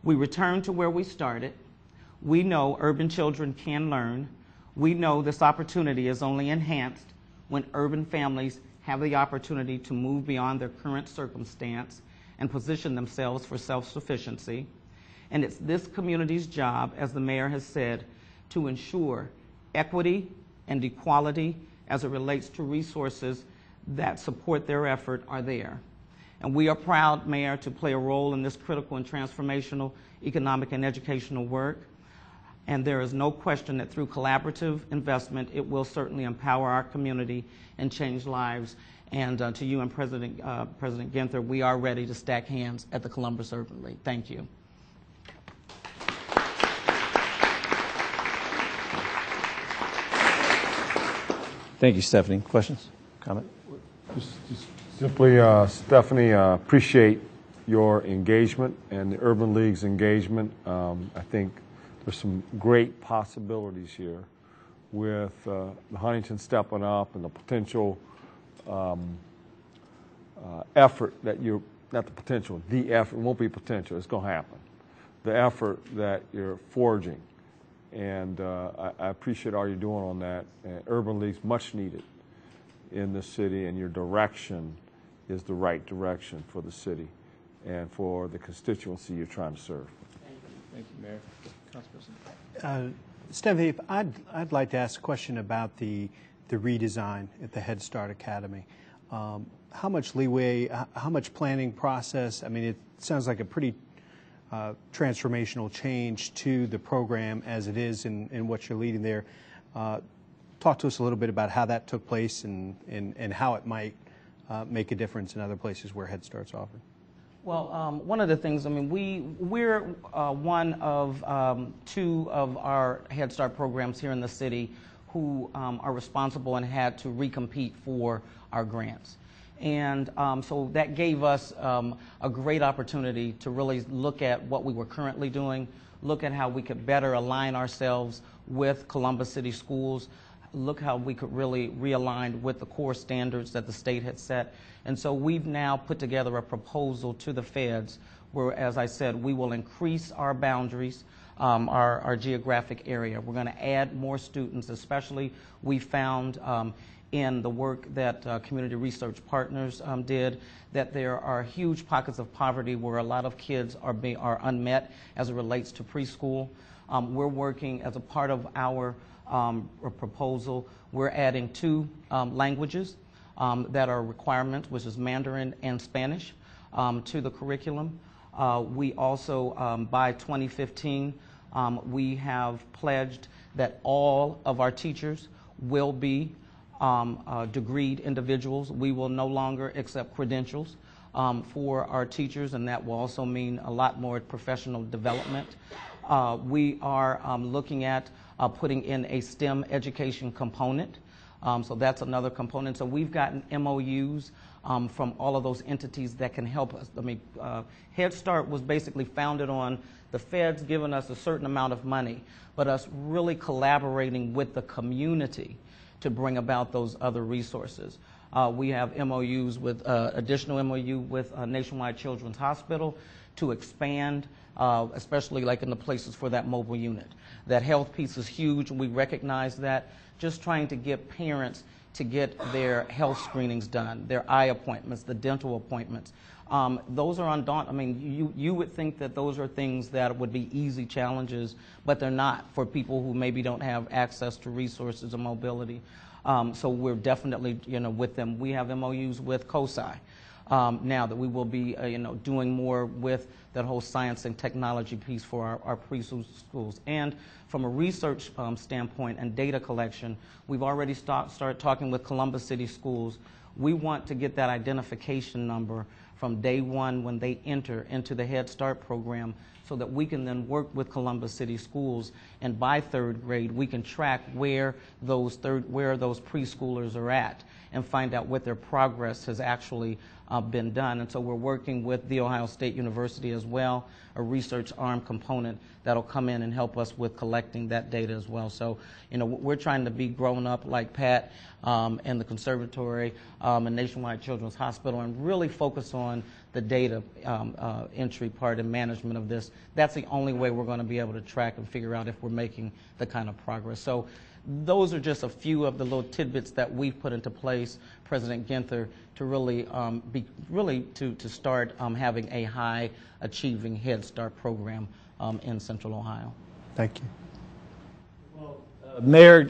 We return to where we started. We know urban children can learn. We know this opportunity is only enhanced when urban families have the opportunity to move beyond their current circumstance and position themselves for self-sufficiency. And it's this community's job, as the mayor has said, to ensure equity and equality as it relates to resources that support their effort are there. And we are proud, Mayor, to play a role in this critical and transformational economic and educational work. And there is no question that through collaborative investment, it will certainly empower our community and change lives. And to you and President Ginther, we are ready to stack hands at the Columbus Urban League. Thank you. Thank you, Stephanie. Questions? Comment? Just simply, Stephanie, appreciate your engagement and the Urban League's engagement. I think there's some great possibilities here with the Huntington stepping up and the potential effort that you're, not the potential, the effort, it won't be potential, it's going to happen. The effort that you're forging. And I appreciate all you're doing on that. And Urban League's much needed in the city, and your direction is the right direction for the city and for the constituency you're trying to serve. Thank you, Mayor. Council President. Stephanie, I'd like to ask a question about the redesign at the Head Start Academy. How much leeway, how much planning process? I mean, it sounds like a pretty transformational change to the program as it is in what you're leading there. Talk to us a little bit about how that took place and how it might make a difference in other places where Head Start's offered. Well, one of the things, I mean, we're one of 2 of our Head Start programs here in the city who are responsible and had to recompete for our grants. And so that gave us a great opportunity to really look at what we were currently doing, look at how we could better align ourselves with Columbus City Schools, look how we could really realign with the core standards that the state had set. And so we've now put together a proposal to the feds where, as I said, we will increase our boundaries, our geographic area. We're going to add more students, especially we found in the work that Community Research Partners did, that there are huge pockets of poverty where a lot of kids are unmet as it relates to preschool. We're working as a part of our proposal. We're adding 2 languages that are requirements, which is Mandarin and Spanish, to the curriculum. We also, by 2015, we have pledged that all of our teachers will be degreed individuals. We will no longer accept credentials for our teachers, and that will also mean a lot more professional development. We are looking at putting in a STEM education component. So that's another component. So we've gotten MOUs from all of those entities that can help us. I mean, Head Start was basically founded on the feds giving us a certain amount of money, but us really collaborating with the community to bring about those other resources. We have MOUs with, additional MOU with Nationwide Children's Hospital to expand, especially like in the places for that mobile unit. That health piece is huge, and we recognize that. Just trying to get parents to get their health screenings done, their eye appointments, the dental appointments. Those are undaunted. I mean, you would think that those are things that would be easy challenges, but they're not for people who maybe don't have access to resources or mobility. So we're definitely, with them. We have MOUs with COSI now that we will be, doing more with that whole science and technology piece for our preschools. And from a research standpoint and data collection, we've already started talking with Columbus City Schools. We want to get that identification number from day one when they enter into the Head Start program, so that we can then work with Columbus City Schools, and by 3rd grade we can track where those preschoolers are at and find out what their progress has actually been done. And so we're working with The Ohio State University as well, a research arm component that'll come in and help us with collecting that data as well. So, we're trying to be grown up like Pat and the Conservatory and Nationwide Children's Hospital, and really focus on the data entry part and management of this. That's the only way we're going to be able to track and figure out if we're making the kind of progress. So those are just a few of the little tidbits that we've put into place, President Ginther, to really to start having a high achieving Head Start program in Central Ohio. Thank you. Well, Mayor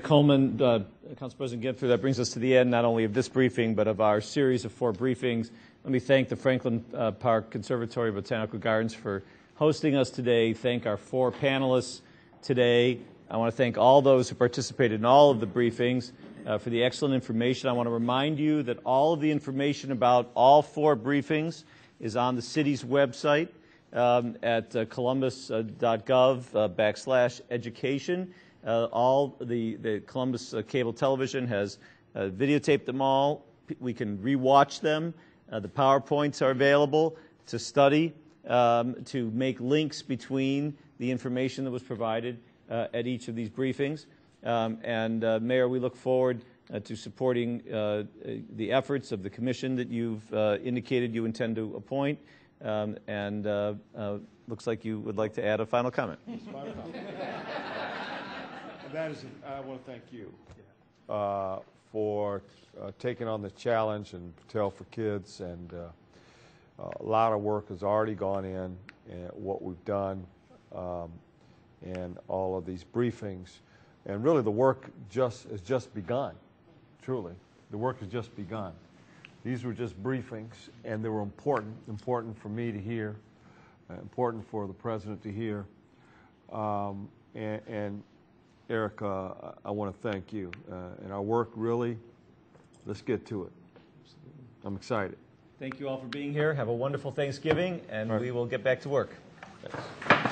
Coleman, Council President Ginther, that brings us to the end not only of this briefing but of our series of 4 briefings. Let me thank the Franklin Park Conservatory Botanical Gardens for hosting us today. Thank our 4 panelists today. I want to thank all those who participated in all of the briefings for the excellent information. I want to remind you that all of the information about all 4 briefings is on the city's website at columbus.gov/education. All the Columbus Cable Television has videotaped them all. We can rewatch them. The PowerPoints are available to study, to make links between the information that was provided at each of these briefings. Mayor, we look forward to supporting the efforts of the commission that you've indicated you intend to appoint. Looks like you would like to add a final comment. That is, I want to thank you for taking on the challenge, and Battelle for Kids, and a lot of work has already gone in what we've done. And all of these briefings, and really the work has just begun. Truly, the work has just begun. These were just briefings, and they were important for me to hear, important for the president to hear. And Eric, I want to thank you. And our work, really, let's get to it. I'm excited. Thank you all for being here. Have a wonderful Thanksgiving, and we will get back to work. Thanks.